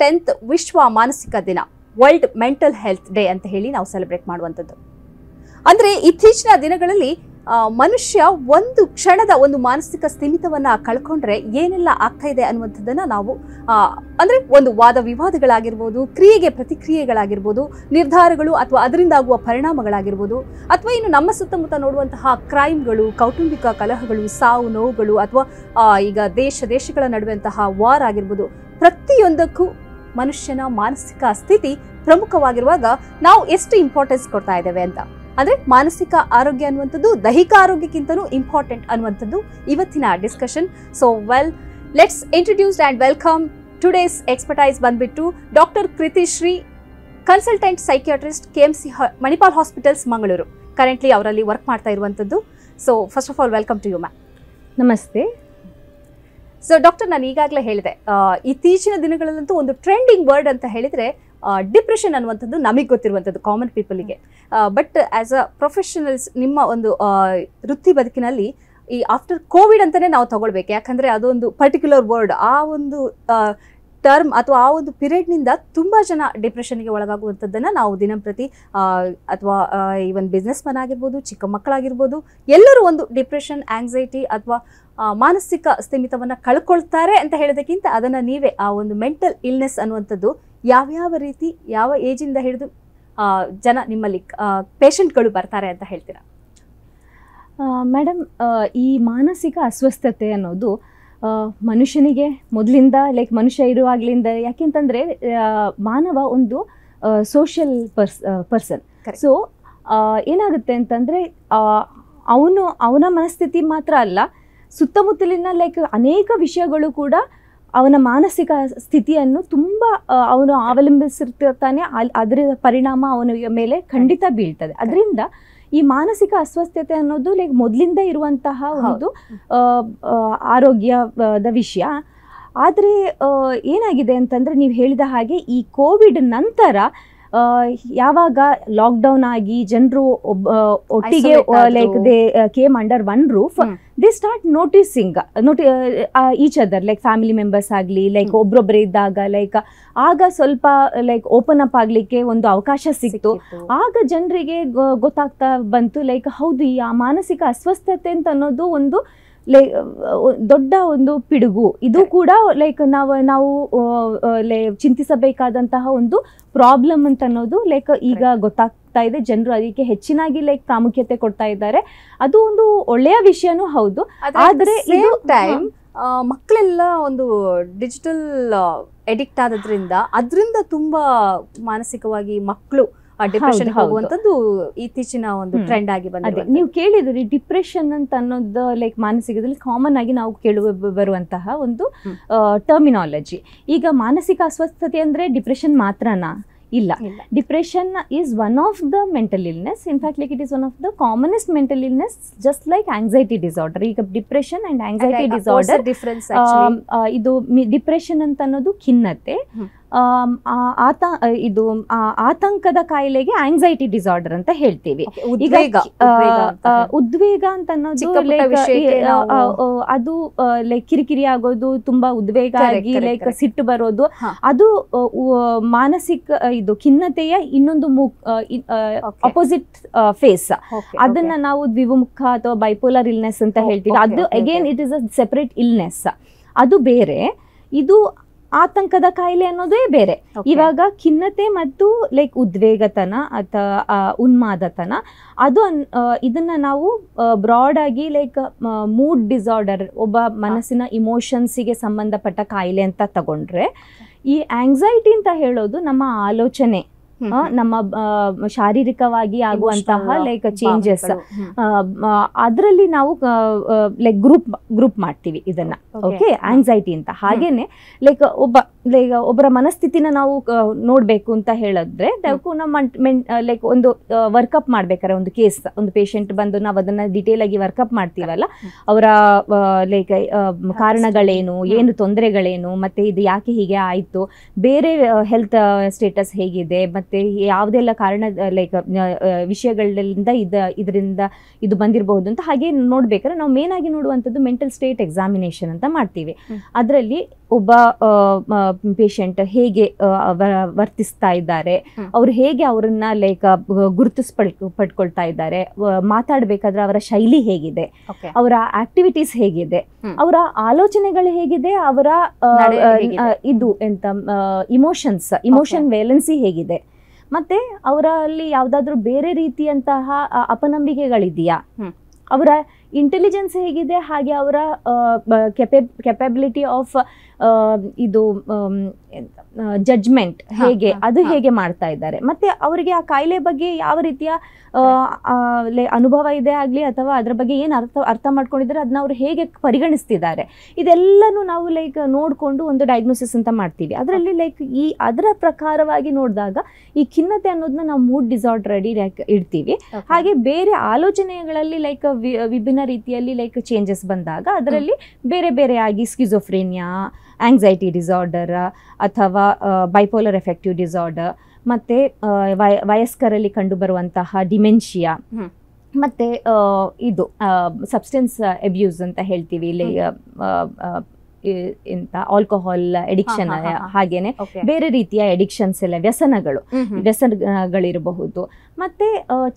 10th ವಿಶ್ವ ಮಾನಸಿಕ ದಿನ, ವರ್ಲ್ಡ್ ಮೆಂಟಲ್ ಹೆಲ್ತ್ ಡೇ ಅಂತ ಹೇಳಿ ನಾವು ಸೆಲೆಬ್ರೇಟ್ ಮಾಡುವಂಥದ್ದು. ಅಂದರೆ ಇತ್ತೀಚಿನ ದಿನಗಳಲ್ಲಿ ಮನುಷ್ಯ ಒಂದು ಕ್ಷಣದ ಒಂದು ಮಾನಸಿಕ ಸ್ಥಿಮಿತವನ್ನ ಕಳ್ಕೊಂಡ್ರೆ ಏನೆಲ್ಲ ಆಗ್ತಾ ಇದೆ ಅನ್ನುವಂಥದ್ದನ್ನ ನಾವು ಅಂದ್ರೆ ಒಂದು ವಾದ ವಿವಾದಗಳಾಗಿರ್ಬೋದು, ಕ್ರಿಯೆಗೆ ಪ್ರತಿಕ್ರಿಯೆಗಳಾಗಿರ್ಬೋದು, ನಿರ್ಧಾರಗಳು ಅಥವಾ ಅದರಿಂದ ಆಗುವ ಪರಿಣಾಮಗಳಾಗಿರ್ಬೋದು, ಅಥವಾ ಇನ್ನು ನಮ್ಮ ಸುತ್ತಮುತ್ತ ನೋಡುವಂತಹ ಕ್ರೈಮ್ಗಳು, ಕೌಟುಂಬಿಕ ಕಲಹಗಳು, ಸಾವು ನೋವುಗಳು, ಅಥವಾ ಈಗ ದೇಶಗಳ ನಡುವಂತಹ ವಾರ್ ಆಗಿರ್ಬೋದು, ಪ್ರತಿಯೊಂದಕ್ಕೂ ಮನುಷ್ಯನ ಮಾನಸಿಕ ಸ್ಥಿತಿ ಪ್ರಮುಖವಾಗಿರುವಾಗ ನಾವು ಎಷ್ಟು ಇಂಪಾರ್ಟೆನ್ಸ್ ಕೊಡ್ತಾ ಇದ್ದೇವೆ ಅಂತ. ಅಂದ್ರೆ ಮಾನಸಿಕ ಆರೋಗ್ಯ ಅನ್ನುವಂಥದ್ದು ದೈಹಿಕ ಆರೋಗ್ಯಕ್ಕಿಂತಲೂ ಇಂಪಾರ್ಟೆಂಟ್ ಅನ್ನುವಂಥದ್ದು ಇವತ್ತಿನ discussion. So let's introduce and welcome today's expertise ಬಂದ್ಬಿಟ್ಟು doctor Krithishree, consultant psychiatrist, KMC Manipal hospitals Mangaluru. Currently ಅವರಲ್ಲಿ ವರ್ಕ್ ಮಾಡ್ತಾ ಇರುವಂಥದ್ದು. So first of all welcome to you ma'am. ನಮಸ್ತೆ. ಸೊ ಡಾಕ್ಟರ್, ನಾನು ಈಗಾಗಲೇ ಹೇಳಿದೆ, ಇತ್ತೀಚಿನ ದಿನಗಳಲ್ಲಂತೂ ಒಂದು ಟ್ರೆಂಡಿಂಗ್ ವರ್ಡ್ ಅಂತ ಹೇಳಿದ್ರೆ ಡಿಪ್ರೆಷನ್ ಅನ್ನುವಂಥದ್ದು ನಮಗೆ ಗೊತ್ತಿರುವಂಥದ್ದು, ಕಾಮನ್ ಪೀಪಲ್ಗೆ. ಬಟ್ ಆಸ್ ಅ ಪ್ರೊಫೆಷನಲ್ಸ್ ನಿಮ್ಮ ಒಂದು ವೃತ್ತಿ ಬದುಕಿನಲ್ಲಿ ಈ ಆಫ್ಟರ್ ಕೋವಿಡ್ ಅಂತಾನೆ ನಾವು ತಗೊಳ್ಬೇಕು. ಯಾಕಂದ್ರೆ ಅದೊಂದು ಪರ್ಟಿಕ್ಯುಲರ್ ವರ್ಡ್, ಆ ಒಂದು ಟರ್ಮ್ ಅಥವಾ ಆ ಒಂದು ಪೀರಿಯಡ್ನಿಂದ ತುಂಬ ಜನ ಡಿಪ್ರೆಷನ್ಗೆ ಒಳಗಾಗುವಂಥದ್ದನ್ನು ನಾವು ದಿನಂಪ್ರತಿ ಅಥವಾ ಈವನ್ ಬಿಸ್ನೆಸ್ ಮನ್ ಆಗಿರ್ಬೋದು, ಚಿಕ್ಕ ಮಕ್ಕಳಾಗಿರ್ಬೋದು, ಎಲ್ಲರೂ ಒಂದು ಡಿಪ್ರೆಷನ್, ಆಂಗ್ಸೈಟಿ ಅಥವಾ ಮಾನಸಿಕ ಸ್ಥಿಮಿತವನ್ನು ಕಳ್ಕೊಳ್ತಾರೆ ಅಂತ ಹೇಳೋದಕ್ಕಿಂತ ಅದನ್ನು ನೀವೇ ಆ ಒಂದು ಮೆಂಟಲ್ ಇಲ್ನೆಸ್ ಅನ್ನುವಂಥದ್ದು ಯಾವ್ಯಾವ ರೀತಿ, ಯಾವ ಏಜಿಂದ ಹಿಡಿದು ಜನ ನಿಮ್ಮಲ್ಲಿ ಪೇಷಂಟ್ಗಳು ಬರ್ತಾರೆ ಅಂತ ಹೇಳ್ತೀರಾ? ಮೇಡಮ್, ಈ ಮಾನಸಿಕ ಅಸ್ವಸ್ಥತೆ ಅನ್ನೋದು ಮನುಷ್ಯನಿಗೆ ಮೊದಲಿಂದ ಮನುಷ್ಯ ಇರುವಾಗಲಿಂದ, ಯಾಕೆಂತಂದರೆ ಮಾನವ ಒಂದು ಸೋಷಿಯಲ್ ಪರ್ಸನ್. ಸೊ ಏನಾಗುತ್ತೆ ಅಂತಂದರೆ ಅವನ ಮನಸ್ಥಿತಿ ಮಾತ್ರ ಅಲ್ಲ, ಸುತ್ತಮುತ್ತಲಿನ ಅನೇಕ ವಿಷಯಗಳು ಕೂಡ ಅವನ ಮಾನಸಿಕ ಸ್ಥಿತಿಯನ್ನು ತುಂಬ ಅವನು ಅವಲಂಬಿಸಿರ್ತಾನೆ. ಅದರ ಪರಿಣಾಮ ಅವನ ಮೇಲೆ ಖಂಡಿತ ಬೀಳ್ತದೆ. ಅದರಿಂದ ಈ ಮಾನಸಿಕ ಅಸ್ವಸ್ಥತೆ ಅನ್ನೋದು ಮೊದಲಿಂದ ಇರುವಂತಹ ಒಂದು ಆರೋಗ್ಯದ ವಿಷಯ. ಆದರೆ ಏನಾಗಿದೆ ಅಂತಂದರೆ, ನೀವು ಹೇಳಿದ ಹಾಗೆ ಈ ಕೋವಿಡ್ ನಂತರ ಯಾವಾಗ ಲಾಕ್ಡೌನ್ ಆಗಿ ಜನರು ಒಟ್ಟಿಗೆ they came under one roof, they start noticing each other, family members ಆಗಲಿ, ಒಬ್ರೊಬ್ಬರೇ ಇದ್ದಾಗ ಆಗ ಸ್ವಲ್ಪ ಓಪನ್ ಅಪ್ ಆಗಲಿಕ್ಕೆ ಒಂದು ಅವಕಾಶ ಸಿಕ್ತು. ಆಗ ಜನರಿಗೆ ಗೊತ್ತಾಗ್ತಾ ಬಂತು ಹೌದು, ಈ ಮಾನಸಿಕ ಅಸ್ವಸ್ಥತೆ ಅಂತ ಅನ್ನೋದು ಒಂದು ದೊಡ್ಡ ಒಂದು ಪಿಡುಗು. ಇದು ಕೂಡ ನಾವು ಚಿಂತಿಸಬೇಕಾದಂತಹ ಒಂದು ಪ್ರಾಬ್ಲಮ್ ಅಂತ ಅನ್ನೋದು ಈಗ ಗೊತ್ತಾಗ್ತಾ ಇದೆ. ಜನರು ಅದಕ್ಕೆ ಹೆಚ್ಚಿನಾಗಿ ಪ್ರಾಮುಖ್ಯತೆ ಕೊಡ್ತಾ ಇದ್ದಾರೆ. ಅದು ಒಂದು ಒಳ್ಳೆಯ ವಿಷಯನೂ ಹೌದು. ಆದರೆ ಇದು ಟೈಮ್ ಮಕ್ಕಳೆಲ್ಲ ಒಂದು ಡಿಜಿಟಲ್ ಎಡಿಕ್ಟ್ ಆದ್ರಿಂದ ಅದರಿಂದ ತುಂಬಾ ಮಾನಸಿಕವಾಗಿ ಮಕ್ಕಳು ಡಿಪ್ರೆಷನ್ ಹೋಗುವಂತದ್ದು ಇತ್ತೀಚಿನ ಒಂದು ಟ್ರೆಂಡ್ ಆಗಿ ಬಂದಿದೆ. ನೀವು ಕೇಳಿದ್ರಿ ಡಿಪ್ರೆಷನ್ ಅಂತ ಅನ್ನೋದು ಮಾನಸಿಕದಲ್ಲಿ ಕಾಮನ್ ಆಗಿ ನಾವು ಕೇಳುವ ಬರುವಂತಹ ಒಂದು ಟರ್ಮಿನಾಲಜಿ. ಈಗ ಮಾನಸಿಕ ಅಸ್ವಸ್ಥತೆ ಅಂದ್ರೆ ಡಿಪ್ರೆಷನ್ ಮಾತ್ರನಾ? ಇಲ್ಲ. Depression is one of the mental illness. In fact it is one of the commonest mental illness, just like anxiety disorder. ಈಗ depression and anxiety disorder difference. ಇದು ಡಿಪ್ರೆಷನ್ ಅಂತ ಅನ್ನೋದು ಖಿನ್ನತೆ, ಇದು ಆತಂಕದ ಕಾಯಿಲೆಗೆ ಆಂಗ್ಸೈಟಿ ಡಿಸಾರ್ಡರ್ ಅಂತ ಹೇಳ್ತೀವಿ. ಈಗ ಉದ್ವೇಗ ಅಂತ ಅನ್ನೋದು ಅದು ಕಿರಿಕಿರಿ ಆಗೋದು, ತುಂಬಾ ಉದ್ವೇಗ ಆಗಿ ಸಿಟ್ಟು ಬರೋದು, ಅದು ಮಾನಸಿಕ ಇದು ಖಿನ್ನತೆಯ ಇನ್ನೊಂದು ಅಪೋಸಿಟ್ ಫೇಸ್. ಅದನ್ನ ನಾವು ದ್ವಿಮುಖ ಅಥವಾ ಬೈಪೋಲರ್ ಇಲ್ನೆಸ್ ಅಂತ ಹೇಳ್ತೀವಿ. ಅದು again it is a separate illness, ಅದು ಬೇರೆ. ಇದು ಆತಂಕದ ಕಾಯಿಲೆ ಅನ್ನೋದೇ ಬೇರೆ. ಇವಾಗ ಖಿನ್ನತೆ ಮತ್ತು ಉದ್ವೇಗತನ ಅಥವಾ ಉನ್ಮಾದತನ, ಅದು ಇದನ್ನ ನಾವು ಬ್ರಾಡ್ ಆಗಿ ಮೂಡ್ ಡಿಸಾರ್ಡರ್, ಒಬ್ಬ ಮನಸ್ಸಿನ ಇಮೋಷನ್ಸಿಗೆ ಸಂಬಂಧಪಟ್ಟ ಕಾಯಿಲೆ ಅಂತ ತಗೊಂಡ್ರೆ, ಈ ಆಂಗ್ಸೈಟಿ ಅಂತ ಹೇಳೋದು ನಮ್ಮ ಆಲೋಚನೆ, ನಮ್ಮ ಶಾರೀರಿಕವಾಗಿ ಆಗುವಂತಹ ಚೇಂಜಸ್, ಅದರಲ್ಲಿ ನಾವು ಗ್ರೂಪ್ ಮಾಡ್ತೀವಿ ಇದನ್ನ. ಓಕೆ, ಆಂಗ್ಸೈಟಿ ಅಂತ. ಹಾಗೇನೆ ಒಬ್ಬರ ಮನಸ್ಥಿತಿನ ನಾವು ನೋಡ್ಬೇಕು ಅಂತ ಹೇಳಿದ್ರೆ, ಒಂದು ವರ್ಕಪ್ ಮಾಡ್ಬೇಕಾರೆ, ಒಂದು ಕೇಸ್, ಒಂದು ಪೇಷಂಟ್ ಬಂದು ನಾವು ಅದನ್ನ ಡಿಟೇಲ್ ಆಗಿ ವರ್ಕಪ್ ಮಾಡ್ತೀವಲ್ಲ, ಅವರ ಕಾರಣಗಳೇನು, ಏನು ತೊಂದರೆಗಳೇನು, ಮತ್ತೆ ಇದು ಯಾಕೆ ಹೀಗೆ ಆಯ್ತು, ಬೇರೆ ಹೆಲ್ತ್ ಸ್ಟೇಟಸ್ ಹೇಗಿದೆ, ಮತ್ತೆ ಯಾವುದೆಲ್ಲ ಕಾರಣ ವಿಷಯಗಳಿಂದ ಇದರಿಂದ ಇದು ಬಂದಿರಬಹುದು ಅಂತ ಹಾಗೆ ನೋಡ್ಬೇಕಾದ್ರೆ ನಾವು ಮೇನ್ ಆಗಿ ನೋಡುವಂಥದ್ದು ಮೆಂಟಲ್ ಸ್ಟೇಟ್ ಎಕ್ಸಾಮಿನೇಷನ್ ಅಂತ ಮಾಡ್ತೀವಿ. ಅದರಲ್ಲಿ ಒಬ್ಬ ಪೇಷಂಟ್ ಹೇಗೆ ವರ್ತಿಸ್ತಾ ಇದ್ದಾರೆ, ಅವ್ರು ಹೇಗೆ ಅವರನ್ನ ಲೈಕ್ ಪಡ್ಕೊಳ್ತಾ ಇದ್ದಾರೆ, ಮಾತಾಡ್ಬೇಕಾದ್ರೆ ಅವರ ಶೈಲಿ ಹೇಗಿದೆ, ಅವರ ಆಕ್ಟಿವಿಟೀಸ್ ಹೇಗಿದೆ, ಅವರ ಆಲೋಚನೆಗಳು ಹೇಗಿದೆ, ಅವರ ಇದು ಎಂತ ಇಮೋಷನ್ ವೇಲೆನ್ಸಿ ಹೇಗಿದೆ, ಮತ್ತೆ ಅವರಲ್ಲಿ ಯಾವ್ದಾದ್ರು ಬೇರೆ ರೀತಿಯಂತಹ ಅಪನಂಬಿಕೆಗಳಿದೆಯಾ, ಅವರ ಇಂಟೆಲಿಜೆನ್ಸ್ ಹೇಗಿದೆ, ಹಾಗೆ ಅವರ ಕೆಪಬಿಲಿಟಿ ಆಫ್ ಇದು ಜಡ್ಜ್ಮೆಂಟ್ ಹೇಗೆ, ಅದು ಹೇಗೆ ಮಾಡ್ತಾ ಇದ್ದಾರೆ, ಮತ್ತೆ ಅವರಿಗೆ ಆ ಕಾಯಿಲೆ ಬಗ್ಗೆ ಯಾವ ರೀತಿಯ ಅನುಭವ ಇದೆ ಆಗಲಿ ಅಥವಾ ಅದ್ರ ಬಗ್ಗೆ ಏನು ಅರ್ಥ ಮಾಡ್ಕೊಂಡಿದ್ದಾರೆ ಅದನ್ನ ಅವ್ರು ಹೇಗೆ ಪರಿಗಣಿಸ್ತಿದ್ದಾರೆ, ಇದೆಲ್ಲನೂ ನಾವು ಲೈಕ್ ನೋಡಿಕೊಂಡು ಒಂದು ಡಯಾಗ್ನೋಸಿಸ್ ಅಂತ ಮಾಡ್ತೀವಿ. ಅದರಲ್ಲಿ ಲೈಕ್ ಅದರ ಪ್ರಕಾರವಾಗಿ ನೋಡಿದಾಗ ಈ ಖಿನ್ನತೆ ಅನ್ನೋದನ್ನ ನಾವು ಮೂಡ್ ಡಿಸಾರ್ಡರ್ ಅಡಿ ಇಡ್ತೀವಿ. ಹಾಗೆ ಬೇರೆ ಆಲೋಚನೆಗಳಲ್ಲಿ ಲೈಕ್ ವಿಭಿನ್ನ ರೀತಿಯಲ್ಲಿ ಲೈಕ್ ಚೇಂಜಸ್ ಬಂದಾಗ ಅದರಲ್ಲಿ ಬೇರೆ ಬೇರೆ ಆಗಿ ಸ್ಕಿಜೋಫ್ರೇನಿಯಾ, ಆಂಗ್ಸೈಟಿ ಡಿಸಾರ್ಡರ್ ಅಥವಾ ಬೈಪೋಲರ್ ಎಫೆಕ್ಟಿವ್ ಡಿಸಾರ್ಡರ್, ಮತ್ತೆ ವಯಸ್ಕರಲ್ಲಿ ಕಂಡುಬರುವಂತಹ ಡಿಮೆನ್ಷಿಯಾ, ಮತ್ತೆ ಇದು ಸಬ್ಸ್ಟೆನ್ಸ್ ಅಬ್ಯೂಸ್ ಅಂತ ಹೇಳ್ತೀವಿ, ಇಲ್ಲಿ ಎಂತ ಆಲ್ಕೋಹಾಲ್ ಎಡಿಕ್ಷನ್, ಹಾಗೇನೆ ಬೇರೆ ರೀತಿಯ ಎಡಿಕ್ಷನ್ಸ್ ಎಲ್ಲ ವ್ಯಸನಗಳಿರಬಹುದು. ಮತ್ತೆ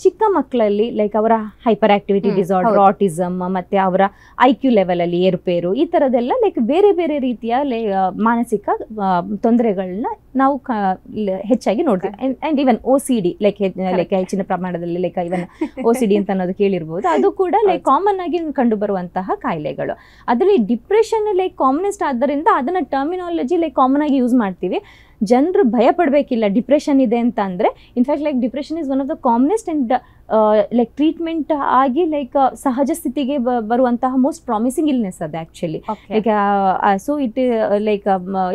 ಚಿಕ್ಕ ಮಕ್ಕಳಲ್ಲಿ ಲೈಕ್ ಅವರ ಹೈಪರ್ ಆಕ್ಟಿವಿಟಿ ಡಿಸಾರ್ಡರ್, ಆಟಿಸಮ್, ಮತ್ತೆ ಅವರ IQ ಲೆವೆಲ್ ಅಲ್ಲಿ ಏರುಪೇರು, ಈ ತರದೆಲ್ಲ ಲೈಕ್ ಬೇರೆ ಬೇರೆ ರೀತಿಯ ಮಾನಸಿಕ ತೊಂದರೆಗಳನ್ನ ನಾವು ಹೆಚ್ಚಾಗಿ ನೋಡ್ತೀವಿ. ಅಂಡ್ ಇವನ್ OCD ಲೈಕ್ ಹೆಚ್ಚಿನ ಪ್ರಮಾಣದಲ್ಲಿ ಲೈಕ್ ಇವನ್ OCD ಅಂತ ಅನ್ನೋದು ಕೇಳಿರ್ಬೋದು, ಅದು ಕೂಡ ಲೈಕ್ ಕಾಮನ್ ಆಗಿ ಕಂಡು ಬರುವಂತಹ ಕಾಯಿಲೆಗಳು. ಅದರಲ್ಲಿ ಡಿಪ್ರೆಷನ್ ಲೈಕ್ ಕಾಮನೆಸ್ಟ್ ಆದ್ದರಿಂದ ಅದನ್ನ ಟರ್ಮಿನಾಲಜಿ ಲೈಕ್ ಕಾಮನ್ ಆಗಿ ಯೂಸ್ ಮಾಡ್ತೀವಿ. ಜನರು ಭಯ ಪಡಬೇಕಿಲ್ಲ ಡಿಪ್ರೆಷನ್ ಇದೆ ಅಂತ ಅಂದರೆ. In fact like depression is one of the commonest and like treatment ಆಗಿ ಲೈಕ್ ಸಹಜ ಸ್ಥಿತಿಗೆ ಬರುವಂತಹ ಮೋಸ್ಟ್ ಪ್ರಾಮಿಸಿಂಗ್ ಇಲ್ನೆಸ್ ಅದು actually. Like so it like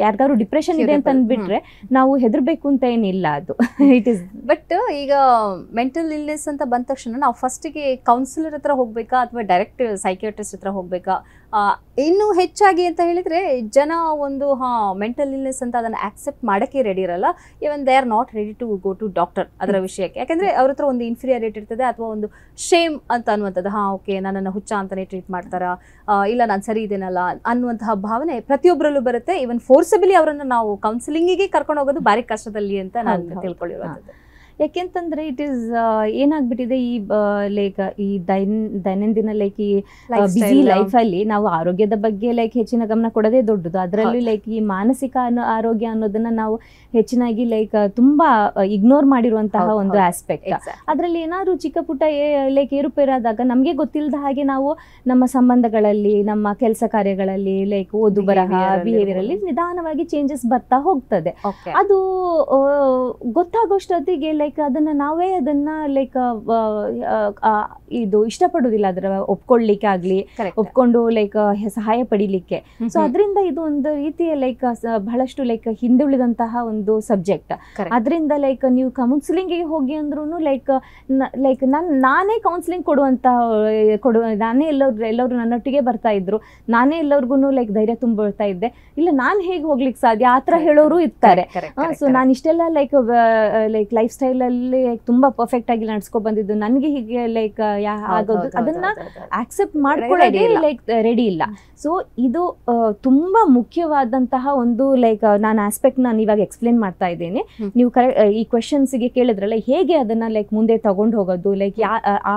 ಯಾರಿಗಾದ್ರು ಡಿಪ್ರೆಷನ್ ಇದೆ ಅಂತ ಅಂದ್ಬಿಟ್ರೆ ನಾವು ಹೆದರ್ಬೇಕು ಅಂತ ಏನಿಲ್ಲ, ಅದು ಇಟ್ ಇಸ್. ಬಟ್ ಈಗ ಮೆಂಟಲ್ ಇಲ್ನೆಸ್ ಅಂತ ಬಂದ ತಕ್ಷಣ ನಾವು ಫಸ್ಟಿಗೆ ಕೌನ್ಸಿಲರ್ ಹತ್ರ ಹೋಗ್ಬೇಕಾ ಅಥವಾ ಡೈರೆಕ್ಟ್ ಸೈಕಿಯಾಟ್ರಿಸ್ಟ್ ಹತ್ರ ಹೋಗ್ಬೇಕಾ? ಇನ್ನು ಹೆಚ್ಚಾಗಿ ಅಂತ ಹೇಳಿದ್ರೆ ಜನ ಒಂದು ಮೆಂಟಲ್ ಇಲ್ನೆಸ್ ಅಂತ ಅದನ್ನು ಆಕ್ಸೆಪ್ಟ್ ಮಾಡೋಕ್ಕೆ ರೆಡಿ ಇರಲ್ಲ. Even they are not ready to go to doctor ಅದರ ವಿಷಯಕ್ಕೆ. ಯಾಕಂದರೆ ಅವ್ರ ಹತ್ರ ಒಂದು ಇನ್ಫೀರಿಯಾರಿಟಿ ಇರ್ತದೆ ಅಥವಾ ಒಂದು ಶೇಮ್ ಅಂತ ಅನ್ನುವಂಥದ್ದು. ಓಕೆ, ನನ್ನನ್ನು ಹುಚ್ಚ ಅಂತಲೇ ಟ್ರೀಟ್ ಮಾಡ್ತಾರಾ, ಇಲ್ಲ ನಾನು ಸರಿ ಇದೇನಲ್ಲ ಅನ್ನುವಂತಹ ಭಾವನೆ ಪ್ರತಿಯೊಬ್ಬರಲ್ಲೂ ಬರುತ್ತೆ. ಇವನ್ ಫೋರ್ಸಬಲಿ ಅವರನ್ನು ನಾವು ಕೌನ್ಸಿಲಿಂಗಿಗೆ ಕರ್ಕೊಂಡು ಹೋಗೋದು ಭಾರಿ ಕಷ್ಟದಲ್ಲಿ ಅಂತ ನಾನು ತಿಳ್ಕೊಂಡಿರುವಂಥದ್ದು. ಯಾಕೆಂತಂದ್ರೆ ಇಟ್ ಈಸ್ ಏನಾಗ್ಬಿಟ್ಟಿದೆ ಈ ಲೈಕ್ ಈ ದೈನಂದಿನ ಲೈಕ್ ಈ ಬಿಸಿ ಲೈಫಲ್ಲಿ ನಾವು ಆರೋಗ್ಯದ ಬಗ್ಗೆ ಲೈಕ್ ಹೆಚ್ಚಿನ ಗಮನ ಕೊಡೋದೇ ದೊಡ್ಡದು. ಅದರಲ್ಲಿ ಲೈಕ್ ಈ ಮಾನಸಿಕ ಆರೋಗ್ಯ ಅನ್ನೋದನ್ನ ನಾವು ಹೆಚ್ಚಿನಾಗಿ ಲೈಕ್ ತುಂಬಾ ಇಗ್ನೋರ್ ಮಾಡಿರುವಂತಹ ಒಂದು ಆಸ್ಪೆಕ್ಟ್. ಅದರಲ್ಲಿ ಏನಾದ್ರು ಚಿಕ್ಕ ಪುಟ್ಟ ಲೈಕ್ ಏರುಪೇರಾದಾಗ ನಮಗೆ ಗೊತ್ತಿಲ್ಲದ ಹಾಗೆ ನಾವು ನಮ್ಮ ಸಂಬಂಧಗಳಲ್ಲಿ, ನಮ್ಮ ಕೆಲಸ ಕಾರ್ಯಗಳಲ್ಲಿ, ಲೈಕ್ ಓದು ಬರಹ, ಬಿಹೇವಿಯರ್ ಅಲ್ಲಿ ನಿಧಾನವಾಗಿ ಚೇಂಜಸ್ ಬರ್ತಾ ಹೋಗ್ತದೆ. ಅದು ಗೊತ್ತಾಗೋಷ್ಟೊತ್ತಿಗೆ ಲೈಕ್ ನಾವೇ ಅದನ್ನ ಲೈಕ್ ಇದು ಇಷ್ಟಪಡುದಿಲ್ಲ, ಅದರ ಒಪ್ಕೊಳ್ಳಿಕ್ಕೆ ಆಗ್ಲಿ, ಒಪ್ಕೊಂಡು ಲೈಕ್ ಸಹಾಯ ಪಡಿಲಿಕ್ಕೆ. ಸೊ ಅದರಿಂದ ಇದು ಒಂದು ರೀತಿಯ ಲೈಕ್ ಬಹಳಷ್ಟು ಲೈಕ್ ಹಿಂದುಳಿದಂತಹ ಒಂದು ಸಬ್ಜೆಕ್ಟ್. ಅದರಿಂದ ಲೈಕ್ ನೀವು ಕೌನ್ಸಿಲಿಂಗ್ ಗೆ ಹೋಗಿ ಅಂದ್ರೂ ಲೈಕ್ ನಾನೇ ಕೌನ್ಸಿಲಿಂಗ್ ನಾನೇ ಎಲ್ಲರೂ ನನ್ನೊಟ್ಟಿಗೆ ಬರ್ತಾ ಇದ್ರು, ನಾನೇ ಎಲ್ಲರಿಗೂ ಲೈಕ್ ಧೈರ್ಯ ತುಂಬಿಡ್ತಾ ಇದ್ದೆ. ಇಲ್ಲ ನಾನು ಹೇಗೆ ಹೋಗ್ಲಿಕ್ಕೆ ಸಾಧ್ಯ, ಆತರ ಹೇಳೋರು ಇರ್ತಾರೆ. ಸೊ ನಾನು ಇಷ್ಟೆಲ್ಲ ಲೈಕ್ ಲೈಫ್ ಸ್ಟೈಲ್ ಅಲ್ಲಿ ತುಂಬಾ ಪರ್ಫೆಕ್ಟ್ ಆಗಿ ನಡ್ಸ್ಕೊ ಬಂದಿದ್ದು, ನನಗೆ ಹೀಗೆ ಲೈಕ್ ಆಗೋದು ಅದನ್ನ ಆಕ್ಸೆಪ್ಟ್ ಮಾಡ್ಕೊಳ್ಳೋದೇ ಲೈಕ್ ರೆಡಿ ಇಲ್ಲ. ಸೊ ಇದು ತುಂಬಾ ಮುಖ್ಯವಾದಂತಹ ಒಂದು ಲೈಕ್ ನಾನು ಆಸ್ಪೆಕ್ಟ್ ನಾನು ಇವಾಗ ಎಕ್ಸ್ಪ್ಲೇನ್ ಮಾಡ್ತಾ ಇದ್ದೇನೆ. ನೀವು ಈ ಕ್ವೆಶನ್ಸ್ಗೆ ಕೇಳಿದ್ರಲ್ಲ, ಹೇಗೆ ಅದನ್ನ ಲೈಕ್ ಮುಂದೆ ತಗೊಂಡು ಹೋಗೋದು, ಲೈಕ್ ಆ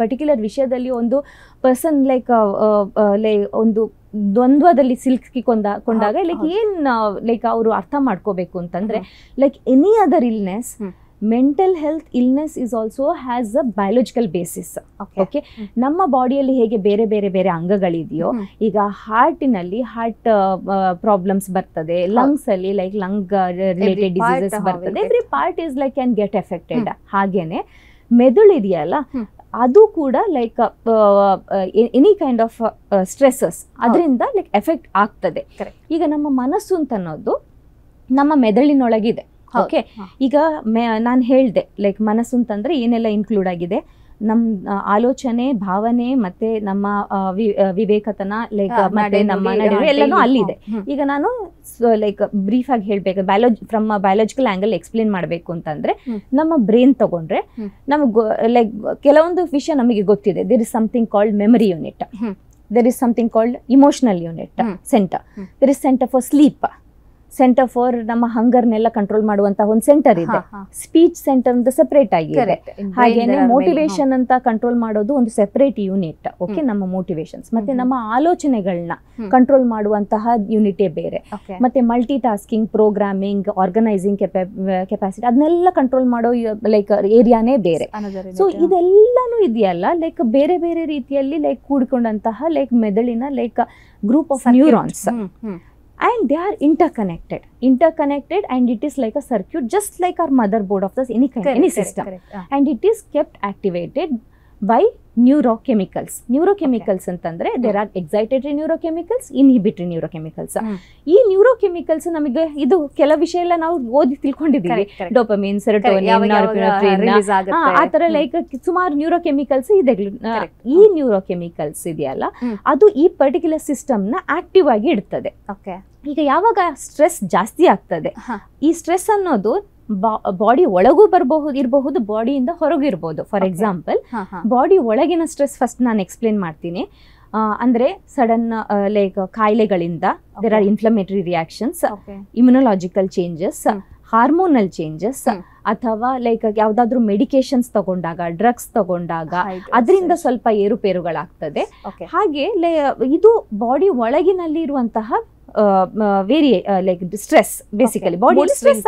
ಪರ್ಟಿಕ್ಯುಲರ್ ವಿಷಯದಲ್ಲಿ ಒಂದು ಪರ್ಸನ್ ಲೈಕ್ ಒಂದು ದ್ವಂದ್ವದಲ್ಲಿ ಸಿಲುಕಿಕೊಂಡಾಗ ಲೈಕ್ ಏನ್ ಲೈಕ್ ಅವರು ಅರ್ಥ ಮಾಡ್ಕೋಬೇಕು ಅಂತಂದ್ರೆ, like any other illness, mental health illness is also has a biological basis. Okay, ನಮ್ಮ ಬಾಡಿಯಲ್ಲಿ ಹೇಗೆ ಬೇರೆ ಬೇರೆ ಬೇರೆ ಅಂಗಗಳಿದೆಯೋ, ಈಗ ಹಾರ್ಟಿನಲ್ಲಿ ಹಾರ್ಟ್ ಪ್ರಾಬ್ಲಮ್ಸ್ ಬರ್ತದೆ, ಲಂಗ್ಸ್ ಅಲ್ಲಿ ಲೈಕ್ ಲಂಗ್ ರಿಲೇಟೆಡ್ ಡಿಸೀಸಸ್ ಬರ್ತದೆ, every part is like can get affected. ಹಾಗೇನೆ ಮೆದುಳು ಇದೆಯಲ್ಲ, ಅದು ಕೂಡ like any kind of stresses ಅದರಿಂದ ಲೈಕ್ ಎಫೆಕ್ಟ್ ಆಗ್ತದೆ. ಈಗ ನಮ್ಮ ಮನಸ್ಸು ಅಂತ ಅನ್ನೋದು ನಮ್ಮ ಮೆದುಳಿನೊಳಗಿದೆ. ಓಕೆ, ಈಗ ನಾನು ಹೇಳ್ದೆ ಲೈಕ್ ಮನಸ್ಸು ಅಂತಂದ್ರೆ ಏನೆಲ್ಲ ಇನ್ಕ್ಲೂಡ್ ಆಗಿದೆ, ನಮ್ಮ ಆಲೋಚನೆ, ಭಾವನೆ, ಮತ್ತೆ ನಮ್ಮ ವಿವೇಕತನ, ಲೈಕ್ ಮತ್ತೆ ನಮ್ಮ ನಡುವೆ ಎಲ್ಲನೂ ಅಲ್ಲಿದೆ. ಈಗ ನಾನು ಲೈಕ್ ಬ್ರೀಫ್ ಆಗಿ ಹೇಳ್ಬೇಕು, ಫ್ರಮ್ ಬಯಾಲಜಿಕಲ್ ಆಂಗಲ್ ಎಕ್ಸ್ಪ್ಲೇನ್ ಮಾಡಬೇಕು ಅಂತಂದ್ರೆ, ನಮ್ಮ ಬ್ರೈನ್ ತಗೊಂಡ್ರೆ ನಮಗೆ ಲೈಕ್ ಕೆಲವೊಂದು ವಿಷಯ ನಮಗೆ ಗೊತ್ತಿದೆ. There is something called memory unit. there is something called emotional unit center. There is center for sleep, centre for ನಮ್ಮ ಹಂಗರ್ನೆಲ್ಲ ಕಂಟ್ರೋಲ್ ಮಾಡುವಂತಹ ಒಂದು ಸೆಂಟರ್ ಇದೆ. ಸ್ಪೀಚ್ ಸೆಂಟರ್ ಅಂತ ಸೆಪರೇಟ್ ಆಗಿದೆ. ಹಾಗೇನೆ ಮೋಟಿವೇಶನ್ ಅಂತ ಕಂಟ್ರೋಲ್ ಮಾಡೋದು ಒಂದು ಸೆಪರೇಟ್ ಯೂನಿಟ್. ಓಕೆ, ನಮ್ಮ ಮೋಟಿವೇಶನ್ಸ್ ಮತ್ತೆ ನಮ್ಮ ಆಲೋಚನೆಗಳನ್ನ ಕಂಟ್ರೋಲ್ ಮಾಡುವಂತಹ ಯೂನಿಟೇ ಬೇರೆ. ಮತ್ತೆ multitasking, programming, organising capacity ಅದನ್ನೆಲ್ಲ ಕಂಟ್ರೋಲ್ ಮಾಡೋ ಲೈಕ್ ಏರಿಯಾನೇ ಬೇರೆ. ಸೊ ಇದೆಲ್ಲಾನು ಇದೆಯಲ್ಲ ಲೈಕ್ ಬೇರೆ ಬೇರೆ ರೀತಿಯಲ್ಲಿ ಲೈಕ್ ಕೂಡಿಕೊಂಡಂತಹ ಲೈಕ್ ಮೆದುಳಿನ like group of neurons. And they are interconnected and it is like a circuit, just like our motherboard of this any system. And it is kept activated by neurochemicals ಅಂತಂದ್ರೆ there are excitatory neurochemicals, inhibitory neurochemicals. ಈ ನ್ಯೂರೋಕೆಮಿಕಲ್ಸ್ ನಮಗೆ ಇದು ಕೆಲ ವಿಷಯ ಎಲ್ಲ ನಾವು ಓದಿ ತಿಳ್ಕೊಂಡಿದ್ದೀವಿ. Dopamine, serotonin, ನಾರ್ಪಿನೆಫ್ರಿನ್, ಆ ತರ ಲೈಕ್ ಸುಮಾರು ನ್ಯೂರೋಕೆಮಿಕಲ್ಸ್ ಇದೆ. ಈ ನ್ಯೂರೋಕೆಮಿಕಲ್ಸ್ ಇದೆಯಲ್ಲ ಅದು ಈ ಪರ್ಟಿಕ್ಯುಲರ್ ಸಿಸ್ಟಮ್ ನ ಆಕ್ಟಿವ್ ಆಗಿ ಇಡ್ತದೆ. ಈಗ ಯಾವಾಗ ಸ್ಟ್ರೆಸ್ ಜಾಸ್ತಿ ಆಗ್ತದೆ, ಈ ಸ್ಟ್ರೆಸ್ ಅನ್ನೋದು ಬಾಡಿ ಒಳಗೂ ಇರಬಹುದು, ಬಾಡಿಯಿಂದ ಹೊರಗಿರ್ಬೋದು. ಫಾರ್ ಎಕ್ಸಾಂಪಲ್ ಬಾಡಿ ಒಳಗಿನ ಸ್ಟ್ರೆಸ್ ಫಸ್ಟ್ ನಾನು ಎಕ್ಸ್ಪ್ಲೇನ್ ಮಾಡ್ತೀನಿ. ಅಂದ್ರೆ ಸಡನ್ ಲೈಕ್ ಕಾಯಿಲೆಗಳಿಂದ there are inflammatory reactions, immunological changes, hormonal changes, ಅಥವಾ ಲೈಕ್ ಯಾವ್ದಾದ್ರು ಮೆಡಿಕೇಶನ್ಸ್ ತಗೊಂಡಾಗ, ಡ್ರಗ್ಸ್ ತಗೊಂಡಾಗ ಅದರಿಂದ ಸ್ವಲ್ಪ ಏರುಪೇರುಗಳಾಗ್ತದೆ. ಹಾಗೆ ಇದು ಬಾಡಿ ಒಳಗಿನಲ್ಲಿ ಇರುವಂತಹ ವೇರಿ ಲೈಕ್ ಸ್ಟ್ರೆಸ್, ಬೇಸಿಕಲಿ ಬಾಡಿಯಲ್ಲಿ ಸ್ಟ್ರೆಸ್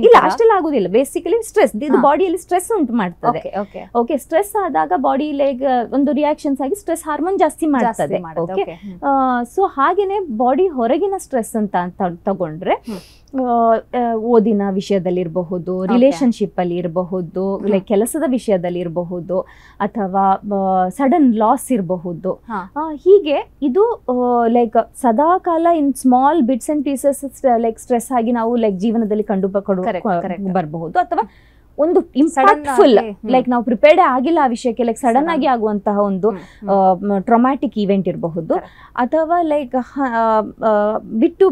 ಇಲ್ಲ ಅಷ್ಟೆಲ್ಲ ಆಗುದಿಲ್ಲ. ಬೇಸಿಕಲಿ ಸ್ಟ್ರೆಸ್ ಇದು ಬಾಡಿಯಲ್ಲಿ ಸ್ಟ್ರೆಸ್ ಉಂಟು ಮಾಡ್ತದೆ. ಓಕೆ, ಸ್ಟ್ರೆಸ್ ಆದಾಗ ಬಾಡಿ ಲೈಕ್ ಒಂದು ರಿಯಾಕ್ಷನ್ಸ್ ಆಗಿ ಸ್ಟ್ರೆಸ್ ಹಾರ್ಮೋನ್ ಜಾಸ್ತಿ ಮಾಡ್ತದೆ. ಓಕೆ, ಸೊ ಹಾಗೇನೆ ಬಾಡಿ ಹೊರಗಿನ ಸ್ಟ್ರೆಸ್ ಅಂತ ತಗೊಂಡ್ರೆ ಓದಿನ ವಿಷಯದಲ್ಲಿ ಇರಬಹುದು, ರಿಲೇಶನ್ಶಿಪ್ ಅಲ್ಲಿ ಇರಬಹುದು, ಲೈಕ್ ಕೆಲಸದ ವಿಷಯದಲ್ಲಿ ಇರಬಹುದು, ಅಥವಾ ಸಡನ್ ಲಾಸ್ ಇರಬಹುದು. ಹೀಗೆ ಇದು ಲೈಕ್ ಸದಾ ಕಾಲ in small bits and pieces like stress ಆಗಿ ನಾವು ಲೈಕ್ ಜೀವನದಲ್ಲಿ ಕಂಡು ಬರಬಹುದು. ಅಥವಾ ಒಂದು ಇಂಪ್ಯಾಕ್ಟ್ಫುಲ್ ಲೈಕ್ ನಾವು ಪ್ರಿಪೇರ್ಡ್ ಆಗಿಲ್ಲ ಆ ವಿಷಯಕ್ಕೆ, ಲೈಕ್ ಸಡನ್ ಆಗಿ ಆಗುವಂತಹ ಒಂದು ಟ್ರಾಮ್ಯಾಟಿಕ್ ಇವೆಂಟ್ ಇರಬಹುದು. ಅಥವಾ ಲೈಕ್ ಬಿಟ್ಟು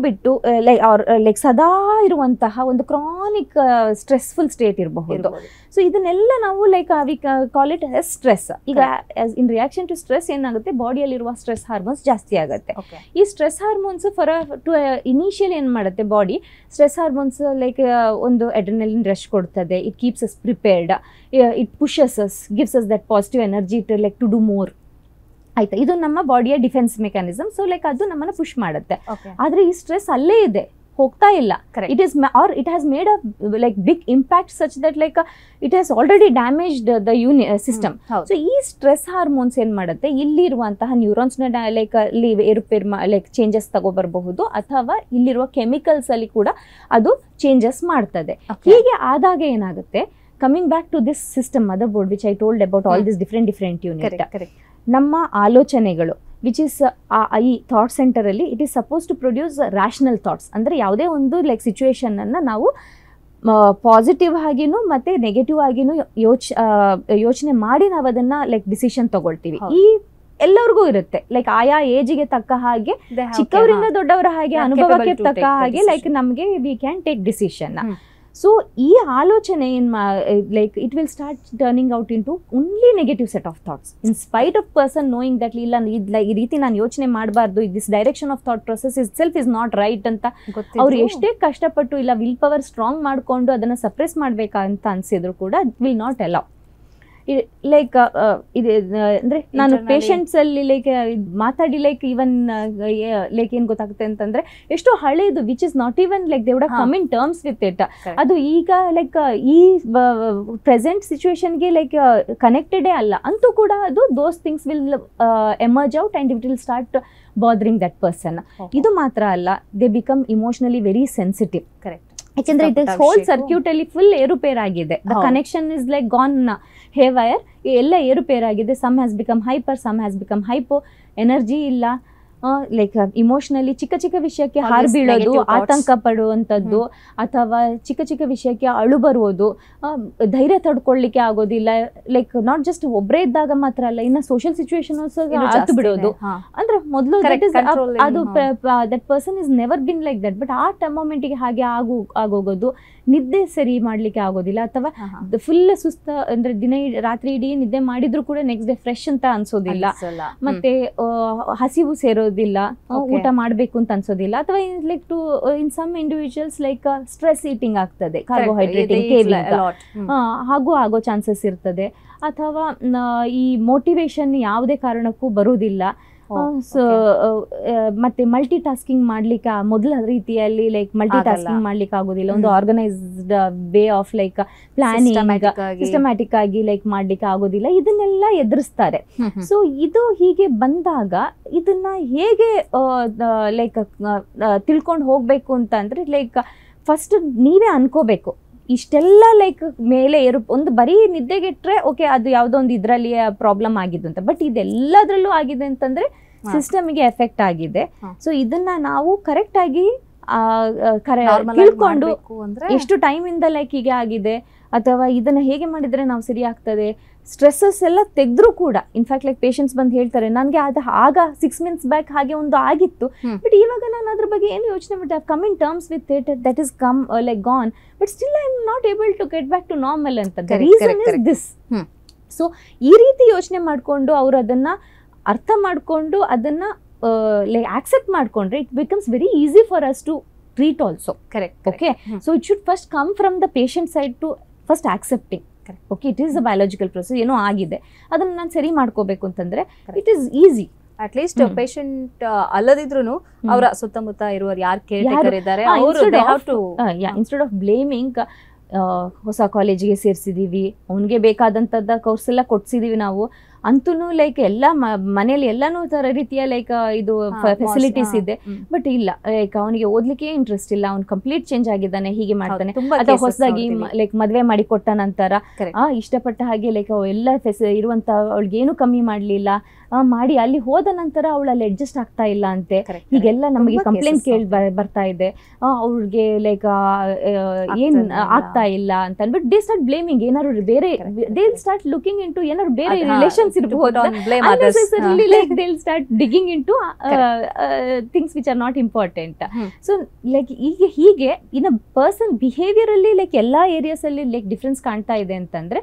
ಲೈಕ್ ಸದಾ ಇರುವಂತಹ ಒಂದು ಕ್ರಾನಿಕ್ ಸ್ಟ್ರೆಸ್ಫುಲ್ ಸ್ಟೇಟ್ ಇರಬಹುದು. ಸೊ ಇದನ್ನೆಲ್ಲ ನಾವು like we call it as stress. ಈಗ ಇನ್ ರಿಯಾಕ್ಷನ್ ಟು ಸ್ಟ್ರೆಸ್ ಏನಾಗುತ್ತೆ, ಬಾಡಿಯಲ್ಲಿರುವ ಸ್ಟ್ರೆಸ್ ಹಾರ್ಮೋನ್ಸ್ ಜಾಸ್ತಿ ಆಗುತ್ತೆ. ಈ ಸ್ಟ್ರೆಸ್ ಹಾರ್ಮೋನ್ಸ್ ಇನಿಷಿಯಲ್ ಏನ್ ಮಾಡುತ್ತೆ, ಬಾಡಿ ಸ್ಟ್ರೆಸ್ ಹಾರ್ಮೋನ್ಸ್ ಲೈಕ್ ಒಂದು ಅಡ್ರಿನಲಿನ್ ರಶ್ ಕೊಡ್ತದೆ. It keeps us prepared, it pushes us, gives us that positive energy to like to do more. ಆಯ್ತಾ, ಇದು ನಮ್ಮ ಬಾಡಿಯ ಡಿಫೆನ್ಸ್ ಮೆಕ್ಯಾನಿಸಮ್. ಸೊ ಲೈಕ್ ಅದು ನಮ್ಮನ್ನ ಪುಷ್ ಮಾಡುತ್ತೆ. ಆದ್ರೆ ಈ ಸ್ಟ್ರೆಸ್ ಅಲ್ಲೇ ಇದೆ, ಹೋಗ್ತಾ ಇಲ್ಲ. it has made a like big impact such that like it has already damaged the system. So ಈ ಸ್ಟ್ರೆಸ್ ಹಾರ್ಮೋನ್ಸ್ ಏನ್ ಮಾಡುತ್ತೆ, ಇಲ್ಲಿರುವಂತಹ ನ್ಯೂರಾನ್ಸ್ ನ ಲೈಕ್ ಏರುಪೇರು ಲೈಕ್ ಚೇಂಜಸ್ ತಗೋಬರಬಹುದು, ಅಥವಾ ಇಲ್ಲಿರುವ ಕೆಮಿಕಲ್ಸ್ ಅಲ್ಲಿ ಕೂಡ ಅದು ಚೇಂಜಸ್ ಮಾಡ್ತದೆ. ಹೀಗೆ ಆದಾಗ ಏನಾಗುತ್ತೆ, coming back to this system motherboard which I told about all this different unit, ನಮ್ಮ ಆಲೋಚನೆಗಳು ವಿಚ್ ಇಸ್ ಈ ಥಾಟ್ ಸೆಂಟರ್ ಅಲ್ಲಿ it is suppose to produce rational thoughts. ಅಂದ್ರೆ ಯಾವುದೇ ಒಂದು ಲೈಕ್ ಸಿಚುವೇಶನ್ ಅನ್ನ ನಾವು ಪಾಸಿಟಿವ್ ಆಗಿನೂ ಮತ್ತೆ ನೆಗೆಟಿವ್ ಆಗಿನೂ ಯೋಚನೆ ಮಾಡಿ ನಾವು ಅದನ್ನ ಲೈಕ್ ಡಿಸಿಷನ್ ತಗೊಳ್ತೀವಿ. ಈ ಎಲ್ಲರಿಗೂ ಇರುತ್ತೆ, ಲೈಕ್ ಆಯಾ ಏಜಿಗೆ ತಕ್ಕ ಹಾಗೆ, ಚಿಕ್ಕವರಿಂದ ದೊಡ್ಡವರ ಹಾಗೆ, ಅನುಭವಕ್ಕೆ ತಕ್ಕ ಹಾಗೆ ಲೈಕ್ ನಮಗೆ we can take decision. So ಈ ಆಲೋಚನೆ like it will start turning out into only negative set of thoughts, in spite of person knowing that ಇಲ್ಲ ಈ ರೀತಿ ನಾನು ಯೋಚನೆ ಮಾಡಬಾರ್ದು, this direction of thought process is self is not right ಅಂತ ಅವ್ರು ಎಷ್ಟೇ ಕಷ್ಟಪಟ್ಟು ಇಲ್ಲ ವಿಲ್ ಪವರ್ ಸ್ಟ್ರಾಂಗ್ ಮಾಡಿಕೊಂಡು ಅದನ್ನ ಸಪ್ರೆಸ್ ಮಾಡ್ಬೇಕಂತ ಅನ್ಸಿದ್ರು ಕೂಡ ವಿಲ್ ನಾಟ್ ಅಲೌ. ಲೈಕ್ ಇದು ಅಂದ್ರೆ ನಾನು ಪೇಷಂಟ್ಸ್ ಅಲ್ಲಿ ಲೈಕ್ ಮಾತಾಡಿ ಲೈಕ್ ಇವನ್ ಲೈಕ್ ಏನ್ ಗೊತ್ತಾಗುತ್ತೆ ಅಂತಂದ್ರೆ ಎಷ್ಟೋ ಹಳೇದು which is not even like they would have come in terms with it, ಅದು ಈಗ ಲೈಕ್ ಈ ಪ್ರೆಸೆಂಟ್ ಸಿಚುವೇಶನ್ಗೆ ಲೈಕ್ ಕನೆಕ್ಟೆಡೇ ಅಲ್ಲ ಅಂತೂ ಕೂಡ ಅದು those things will emerge out and it will start bothering that person. ಇದು ಮಾತ್ರ ಅಲ್ಲ, they become emotionally very sensitive. Correct, ಯಾಕೆಂದ್ರೆ ಇಟ್ ಇಸ್ ಹೋಲ್ ಸರ್ಕ್ಯೂಟ್ ಅಲ್ಲಿ ಫುಲ್ ಏರುಪೇರಾಗಿದೆ. The connection is like gone haywire, ಎಲ್ಲ ಏರುಪೇರಾಗಿದೆ. Some has become hyper, some has become hypo, energy ಇಲ್ಲ, like emotionally ಚಿಕ್ಕ ಚಿಕ್ಕ ವಿಷಯಕ್ಕೆ ಹಾರು ಬೀಳೋದು, ಆತಂಕ ಪಡುವಂಥದ್ದು, ಅಥವಾ ಚಿಕ್ಕ ಚಿಕ್ಕ ವಿಷಯಕ್ಕೆ ಅಳು ಬರುವುದು, ಧೈರ್ಯ ತಡ್ಕೊಳ್ಳಿಕ್ಕೆ ಆಗೋದಿಲ್ಲ. ಲೈಕ್ ನಾಟ್ ಜಸ್ಟ್ ಒಬ್ಬರೇ ಇದ್ದಾಗ ಮಾತ್ರ ಅಲ್ಲ, ಇನ್ನು ಸೋಷಿಯಲ್ ಸಿಚುವೇಶನ್ ಆತು ಬಿಡೋದು. ಅಂದ್ರೆ ಮೊದಲು ಅದು that person is never been like that, but ಆ ಮೊಮೆಂಟಿಗೆ ಹಾಗೆ ಆಗೋಗೋದು, ನಿದ್ದೆ ಸರಿ ಮಾಡ್ಲಿಕ್ಕೆ ಆಗೋದಿಲ್ಲ, ಅಥವಾ ಫುಲ್ ಸುಸ್ತ ಅಂದ್ರೆ ರಾತ್ರಿ ಇಡೀ ನಿದ್ದೆ ಮಾಡಿದ್ರು ಕೂಡ ನೆಕ್ಸ್ಟ್ ಡೇ ಫ್ರೆಶ್ ಅಂತ ಅನ್ಸೋದಿಲ್ಲ, ಮತ್ತೆ ಹಸಿವು ಸೇರೋದಿಲ್ಲ, ಊಟ ಮಾಡ್ಬೇಕು ಅಂತ ಅನ್ಸೋದಿಲ್ಲ, ಅಥವಾ like to in some individuals like stress eating ಆಗ್ತದೆ, ಕಾರ್ಬೋಹೈಡ್ರೇಟ್ ಹಾಗೂ ಆಗೋ ಚಾನ್ಸಸ್ ಇರ್ತದೆ, ಅಥವಾ ಈ ಮೋಟಿವೇಶನ್ ಯಾವುದೇ ಕಾರಣಕ್ಕೂ ಬರುವುದಿಲ್ಲ. ಸೊ ಮತ್ತೆ ಮಲ್ಟಿ ಟಾಸ್ಕಿಂಗ್ ಮಾಡ್ಲಿಕ್ಕೆ ಮೊದಲ ರೀತಿಯಲ್ಲಿ ಲೈಕ್ ಮಲ್ಟಿ ಟಾಸ್ಕಿಂಗ್ ಮಾಡ್ಲಿಕ್ಕೆ ಆಗೋದಿಲ್ಲ, ಒಂದು organised way of like planning systematic ಆಗಿ ಲೈಕ್ ಮಾಡ್ಲಿಕ್ಕೆ ಆಗೋದಿಲ್ಲ, ಇದನ್ನೆಲ್ಲ ಎದುರಿಸ್ತಾರೆ. ಸೊ ಇದು ಹೀಗೆ ಬಂದಾಗ ಇದನ್ನ ಹೇಗೆ ಲೈಕ್ ತಿಳ್ಕೊಂಡು ಹೋಗ್ಬೇಕು ಅಂತ ಅಂದ್ರೆ ಲೈಕ್ ಫಸ್ಟ್ ನೀವೇ ಅನ್ಕೋಬೇಕು ಇಷ್ಟೆಲ್ಲ ಲೈಕ್ ಮೇಲೆ ಒಂದು ಬರೀ ನಿದ್ದೆಗೆಟ್ರೆ ಓಕೆ ಅದು ಯಾವುದೋ ಒಂದು ಇದರಲ್ಲಿ ಪ್ರಾಬ್ಲಮ್ ಆಗಿದ್ದು ಅಂತ, ಬಟ್ ಇದೆಲ್ಲದ್ರಲ್ಲೂ ಆಗಿದೆ ಅಂತಂದ್ರೆ ಸಿಸ್ಟಮ್ಗೆ ಎಫೆಕ್ಟ್ ಆಗಿದೆ. ಸೊ ಇದನ್ನ ನಾವು ಕರೆಕ್ಟ್ ಆಗಿ ತಿಳ್ಕೊಂಡು ಎಷ್ಟು ಟೈಮ್ ಇಂದ ಲೈಕ್ ಹೀಗೆ ಆಗಿದೆ, ಅಥವಾ ಇದನ್ನ ಹೇಗೆ ಮಾಡಿದ್ರೆ ನಾವು ಸರಿ ಆಗ್ತದೆ, ಸ್ಟ್ರೆಸ್ಸಸ್ ಎಲ್ಲ ತೆಗೆದ್ರು ಕೂಡ ಇನ್ಫ್ಯಾಕ್ಟ್ ಲೈಕ್ ಪೇಷಂಟ್ಸ್ ಬಂದು ಹೇಳ್ತಾರೆ ನನಗೆ ಅದು ಆಗ 6 months ಬ್ಯಾಕ್ ಹಾಗೆ ಒಂದು ಆಗಿತ್ತು, ಬಟ್ ಇವಾಗ ನಾನು ಅದ್ರ ಬಗ್ಗೆ ಏನು ಯೋಚನೆ ಮಾಡಿ come in terms with it, that is come like gone, but still I am not able to get back to normal ಅಂತ. The reason is this. So ಈ ರೀತಿ ಯೋಚನೆ ಮಾಡ್ಕೊಂಡು ಅವ್ರು ಅದನ್ನ ಅರ್ಥ ಮಾಡ್ಕೊಂಡು ಅದನ್ನ ಲೈಕ್ ಆಕ್ಸೆಪ್ಟ್ ಮಾಡ್ಕೊಂಡ್ರೆ it becomes very easy for us to treat also. Correct. Okay, so it should first come from the patient side to first accepting. Okay, it is a biological process, ಏನೋ ಆಗಿದೆ ಅದನ್ನ ನಾನು ಸರಿ ಮಾಡ್ಕೋಬೇಕು ಅಂತಂದ್ರೆ it is easy. At least patient ಅಲ್ಲದಿದ್ರು ಅವರ ಸುತ್ತಮುತ್ತ ಇರುವರು ಯಾರು ಕೇರ್ ಇದ್ದಾರೆ ಇನ್ಸ್ಟೆಡ್ ಆಫ್ ಬ್ಲೇಮಿಂಗ್ ಹೊಸ ಕಾಲೇಜಿಗೆ ಸೇರಿಸಿದೀವಿ, ಅವನಿಗೆ ಬೇಕಾದಂಥದ್ದ ಕೋರ್ಸ್ ಎಲ್ಲ ಕೊಡ್ಸಿದೀವಿ ನಾವು ಅಂತೂ ಲೈಕ್ ಎಲ್ಲ ಮನೇಲಿ ಎಲ್ಲಾನು ತರ ರೀತಿಯ ಲೈಕ್ ಇದು ಫೆಸಿಲಿಟೀಸ್ ಇದೆ, ಬಟ್ ಇಲ್ಲ ಲೈಕ್ ಅವನಿಗೆ ಓದ್ಲಿಕ್ಕೆ ಇಂಟ್ರೆಸ್ಟ್ ಇಲ್ಲ, ಅವ್ನು ಕಂಪ್ಲೀಟ್ ಚೇಂಜ್ ಆಗಿದ್ದಾನೆ, ಹೀಗೆ ಮಾಡ್ತಾನೆ, ಅಥವಾ ಹೊಸದಾಗಿ ಲೈಕ್ ಮದ್ವೆ ಮಾಡಿ ಕೊಟ್ಟ ನಂತರ ಇಷ್ಟಪಟ್ಟ ಹಾಗೆ ಲೈಕ್ ಎಲ್ಲ ಇರುವಂತ ಅವಳಿಗೆ ಏನು ಕಮ್ಮಿ ಮಾಡ್ಲಿಲ್ಲ, ಮಾಡಿ ಅಲ್ಲಿ ಹೋದ ನಂತರ ಅವಳು ಅಲ್ಲಿ ಅಡ್ಜಸ್ಟ್ ಆಗ್ತಾ ಇಲ್ಲ ಅಂತೆ, ಹೀಗೆಲ್ಲ ನಮಗೆ ಕಂಪ್ಲೇಂಟ್ ಕೇಳಿ ಬರ್ತಾ ಇದೆ, ಅವ್ಳಿಗೆ ಲೈಕ್ ಏನ್ ಆಗ್ತಾ ಇಲ್ಲ ಅಂತ ಅನ್ಬಿಟ್ಟು ದೇ ಸ್ಟಾರ್ಟ್ ಬ್ಲೇಮಿಂಗ್. ಏನಾದ್ರು ಬೇರೆ ದೇ ಸ್ಟಾರ್ಟ್ ಲುಕಿಂಗ್ ಇಂಟು ಏನಾದ್ರು ಬೇರೆ ರಿಲೇಷನ್ಸ್ ಇರಬಹುದು, unnecessarily like they'll start digging into things which are not important. So like ಹೀಗೆ in a person behavior ಅಲ್ಲಿ like ಎಲ್ಲಾ ಏರಿಯಾಸ್ ಅಲ್ಲಿ like ಡಿಫರೆನ್ಸ್ ಕಾಣ್ತಾ ಇದೆ ಅಂತಂದ್ರೆ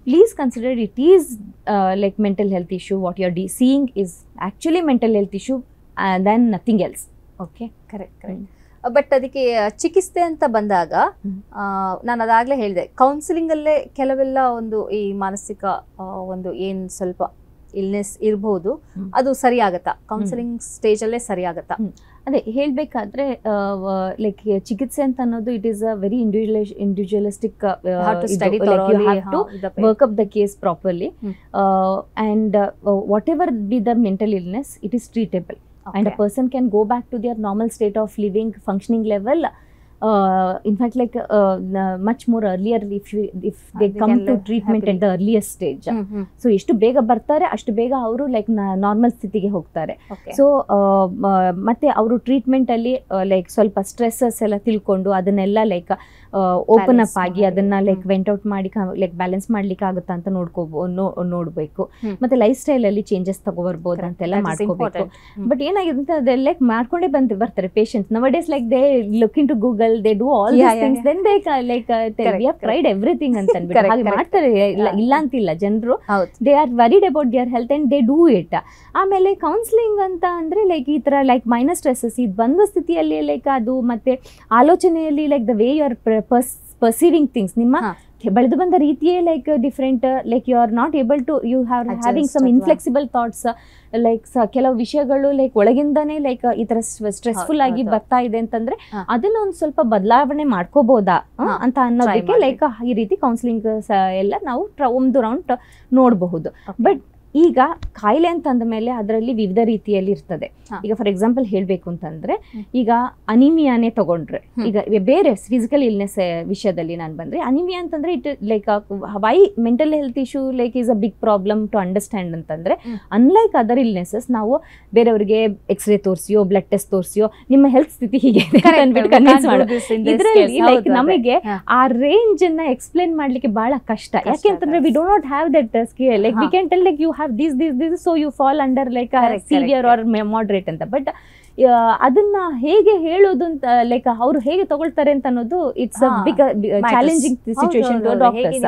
please consider it is like mental health issue. What you're seeing is actually mental health issue than nothing else. Okay, correct. But ಅದಕ್ಕೆ ಚಿಕಿತ್ಸೆ ಅಂತ ಬಂದಾಗ ನಾನು ಅದಾಗಲೇ ಹೇಳಿದೆ, ಕೌನ್ಸಿಲಿಂಗ್ ಅಲ್ಲೇ ಕೆಲವೆಲ್ಲ ಒಂದು ಈ ಮಾನಸಿಕ ಒಂದು ಏನು ಸ್ವಲ್ಪ ಇಲ್ನೆಸ್ ಇರಬಹುದು, ಅದು ಸರಿ ಆಗತ್ತಾ? ಕೌನ್ಸಿಲಿಂಗ್ ಸ್ಟೇಜ್ ಅಲ್ಲೇ ಸರಿ ಆಗತ್ತಾ? ಅದೇ ಹೇಳ್ಬೇಕಾದ್ರೆ ಲೈಕ್ ಚಿಕಿತ್ಸೆ ಅಂತ ಅನ್ನೋದು it is a very individualistic, work up the case properly, and what ever be the mental illness it is treatable. Okay. And a person can go back to their normal state of living, functioning level. In fact, like much more earlier if they come to treatment at the earliest stage. So ಎಷ್ಟು ಬೇಗ ಬರ್ತಾರೆ ಅಷ್ಟು ಬೇಗ ಅವರು like normal ಸ್ಥಿತಿಗೆ ಹೋಗ್ತಾರೆ. So ಮತ್ತೆ ಅವರು ಟ್ರೀಟ್ಮೆಂಟ್ ಅಲ್ಲಿ ಲೈಕ್ ಸ್ವಲ್ಪ ಸ್ಟ್ರೆಸ್ಸಸ್ ಎಲ್ಲ ತಿಳ್ಕೊಂಡು ಅದನ್ನೆಲ್ಲ ಲೈಕ್ ಓಪನ್ ಅಪ್ ಆಗಿ ಅದನ್ನ ಲೈಕ್ ವೆಂಟ್ ಔಟ್ ಮಾಡಿ ಲೈಕ್ ಬ್ಯಾಲೆನ್ಸ್ ಮಾಡ್ಲಿಕ್ಕೆ ಆಗುತ್ತಾ ಅಂತ ನೋಡ್ಬೇಕು. ಮತ್ತೆ ಲೈಫ್ ಸ್ಟೈಲ್ ಅಲ್ಲಿ ಚೇಂಜಸ್ ತಗೋಬರ್ಬೋದು ಅಂತೆಲ್ಲ ಮಾಡ್ಕೋಬೇಕು. ಬಟ್ ಏನಾಗಿದೆ ಅಂತ ಅದೆಲ್ಲ ಲೈಕ್ ಮಾಡ್ಕೊಂಡೇ ಬರ್ತಾರೆ patients nowadays. Like they look into Google, they do all these things, then they like tell we have tried everything ಅಂತ ಅಂದ್ಬಿಟ್ಟು ಹಾಗೆ ಮಾಡ್ತಾರೆ. ಇಲ್ಲ ಅಂತಿಲ್ಲ, ಜನರು they are worried about their health and they do it. ಆಮೇಲೆ counselling ಅಂತ ಅಂದ್ರೆ ಲೈಕ್ ಈ ತರ ಲೈಕ್ ಮೈನಸ್ ಸ್ಟ್ರೆಸ್ಸಸ್ ಇದು ಬಂದ ಸ್ಥಿತಿಯಲ್ಲಿ ಲೈಕ್ ಅದು ಮತ್ತೆ ಆಲೋಚನೆಯಲ್ಲಿ like the way you are perceiving things, ನಿಮ್ಮ ಬೆಳೆದು ಬಂದ ರೀತಿಯೇ like different, like you are not able to you have having some inflexible thoughts, like ಕೆಲವು ವಿಷಯಗಳು ಲೈಕ್ ಒಳಗಿಂದಾನೇ ಲೈಕ್ ಈ ತರ ಸ್ಟ್ರೆಸ್ಫುಲ್ ಆಗಿ ಬರ್ತಾ ಇದೆ ಅಂತಂದ್ರೆ ಅದನ್ನ ಒಂದು ಸ್ವಲ್ಪ ಬದಲಾವಣೆ ಮಾಡ್ಕೋಬಹುದಾ ಅಂತ ಅನ್ನೋದಕ್ಕೆ ಲೈಕ್ ಈ ರೀತಿ ಕೌನ್ಸಿಲಿಂಗ್ ಎಲ್ಲ ನಾವು ಒಂದು ರೌಂಡ್ ನೋಡಬಹುದು. ಬಟ್ ಈಗ ಕಾಯಿಲೆ ಅಂತ ಅಂದ ಮೇಲೆ ಅದರಲ್ಲಿ ವಿವಿಧ ರೀತಿಯಲ್ಲಿ ಇರ್ತದೆ. ಈಗ ಫಾರ್ ಎಕ್ಸಾಂಪಲ್ ಹೇಳಬೇಕು ಅಂತಂದ್ರೆ ಈಗ ಅನಿಮಿಯಾನೇ ತಗೊಂಡ್ರೆ, ಈಗ ಬೇರೆ ಫಿಸಿಕಲ್ ಇಲ್ನೆಸ್ ವಿಷಯದಲ್ಲಿ ನಾನು ಬಂದ್ರೆ ಅನಿಮಿಯಾ ಅಂತಂದ್ರೆ it like why mental health issue like is a big problem to understand ಅಂತಂದ್ರೆ, ಅನ್ಲೈಕ್ ಅದರ್ ಇಲ್ನೆಸಸ್ ನಾವು ಬೇರೆಯವರಿಗೆ ಎಕ್ಸ್ರೇ ತೋರಿಸಿಯೋ ಬ್ಲಡ್ ಟೆಸ್ಟ್ ತೋರಿಸಿಯೋ ನಿಮ್ಮ ಹೆಲ್ತ್ ಸ್ಥಿತಿ ಹೀಗೆ ಇದರಲ್ಲಿ ಲೈಕ್ ನಮಗೆ ಆ ರೇಂಜ್ ಅನ್ನ ಎಕ್ಸ್ಪ್ಲೇನ್ ಮಾಡ್ಲಿಕ್ಕೆ ಬಹಳ ಕಷ್ಟ. ಯಾಕೆಂತಂದ್ರೆ we do not have that skill. Like we can tell like you have this so you fall under like severe or moderate ಅಂತ. ಬಟ್ ಅದನ್ನ ಹೇಗೆ ಹೇಳೋದು ಅಂತ ಲೈಕ್ ಅವ್ರು ಹೇಗೆ ತಗೊಳ್ತಾರೆ ಅಂತ ಅನ್ನೋದು it's a big challenging situation to doctors.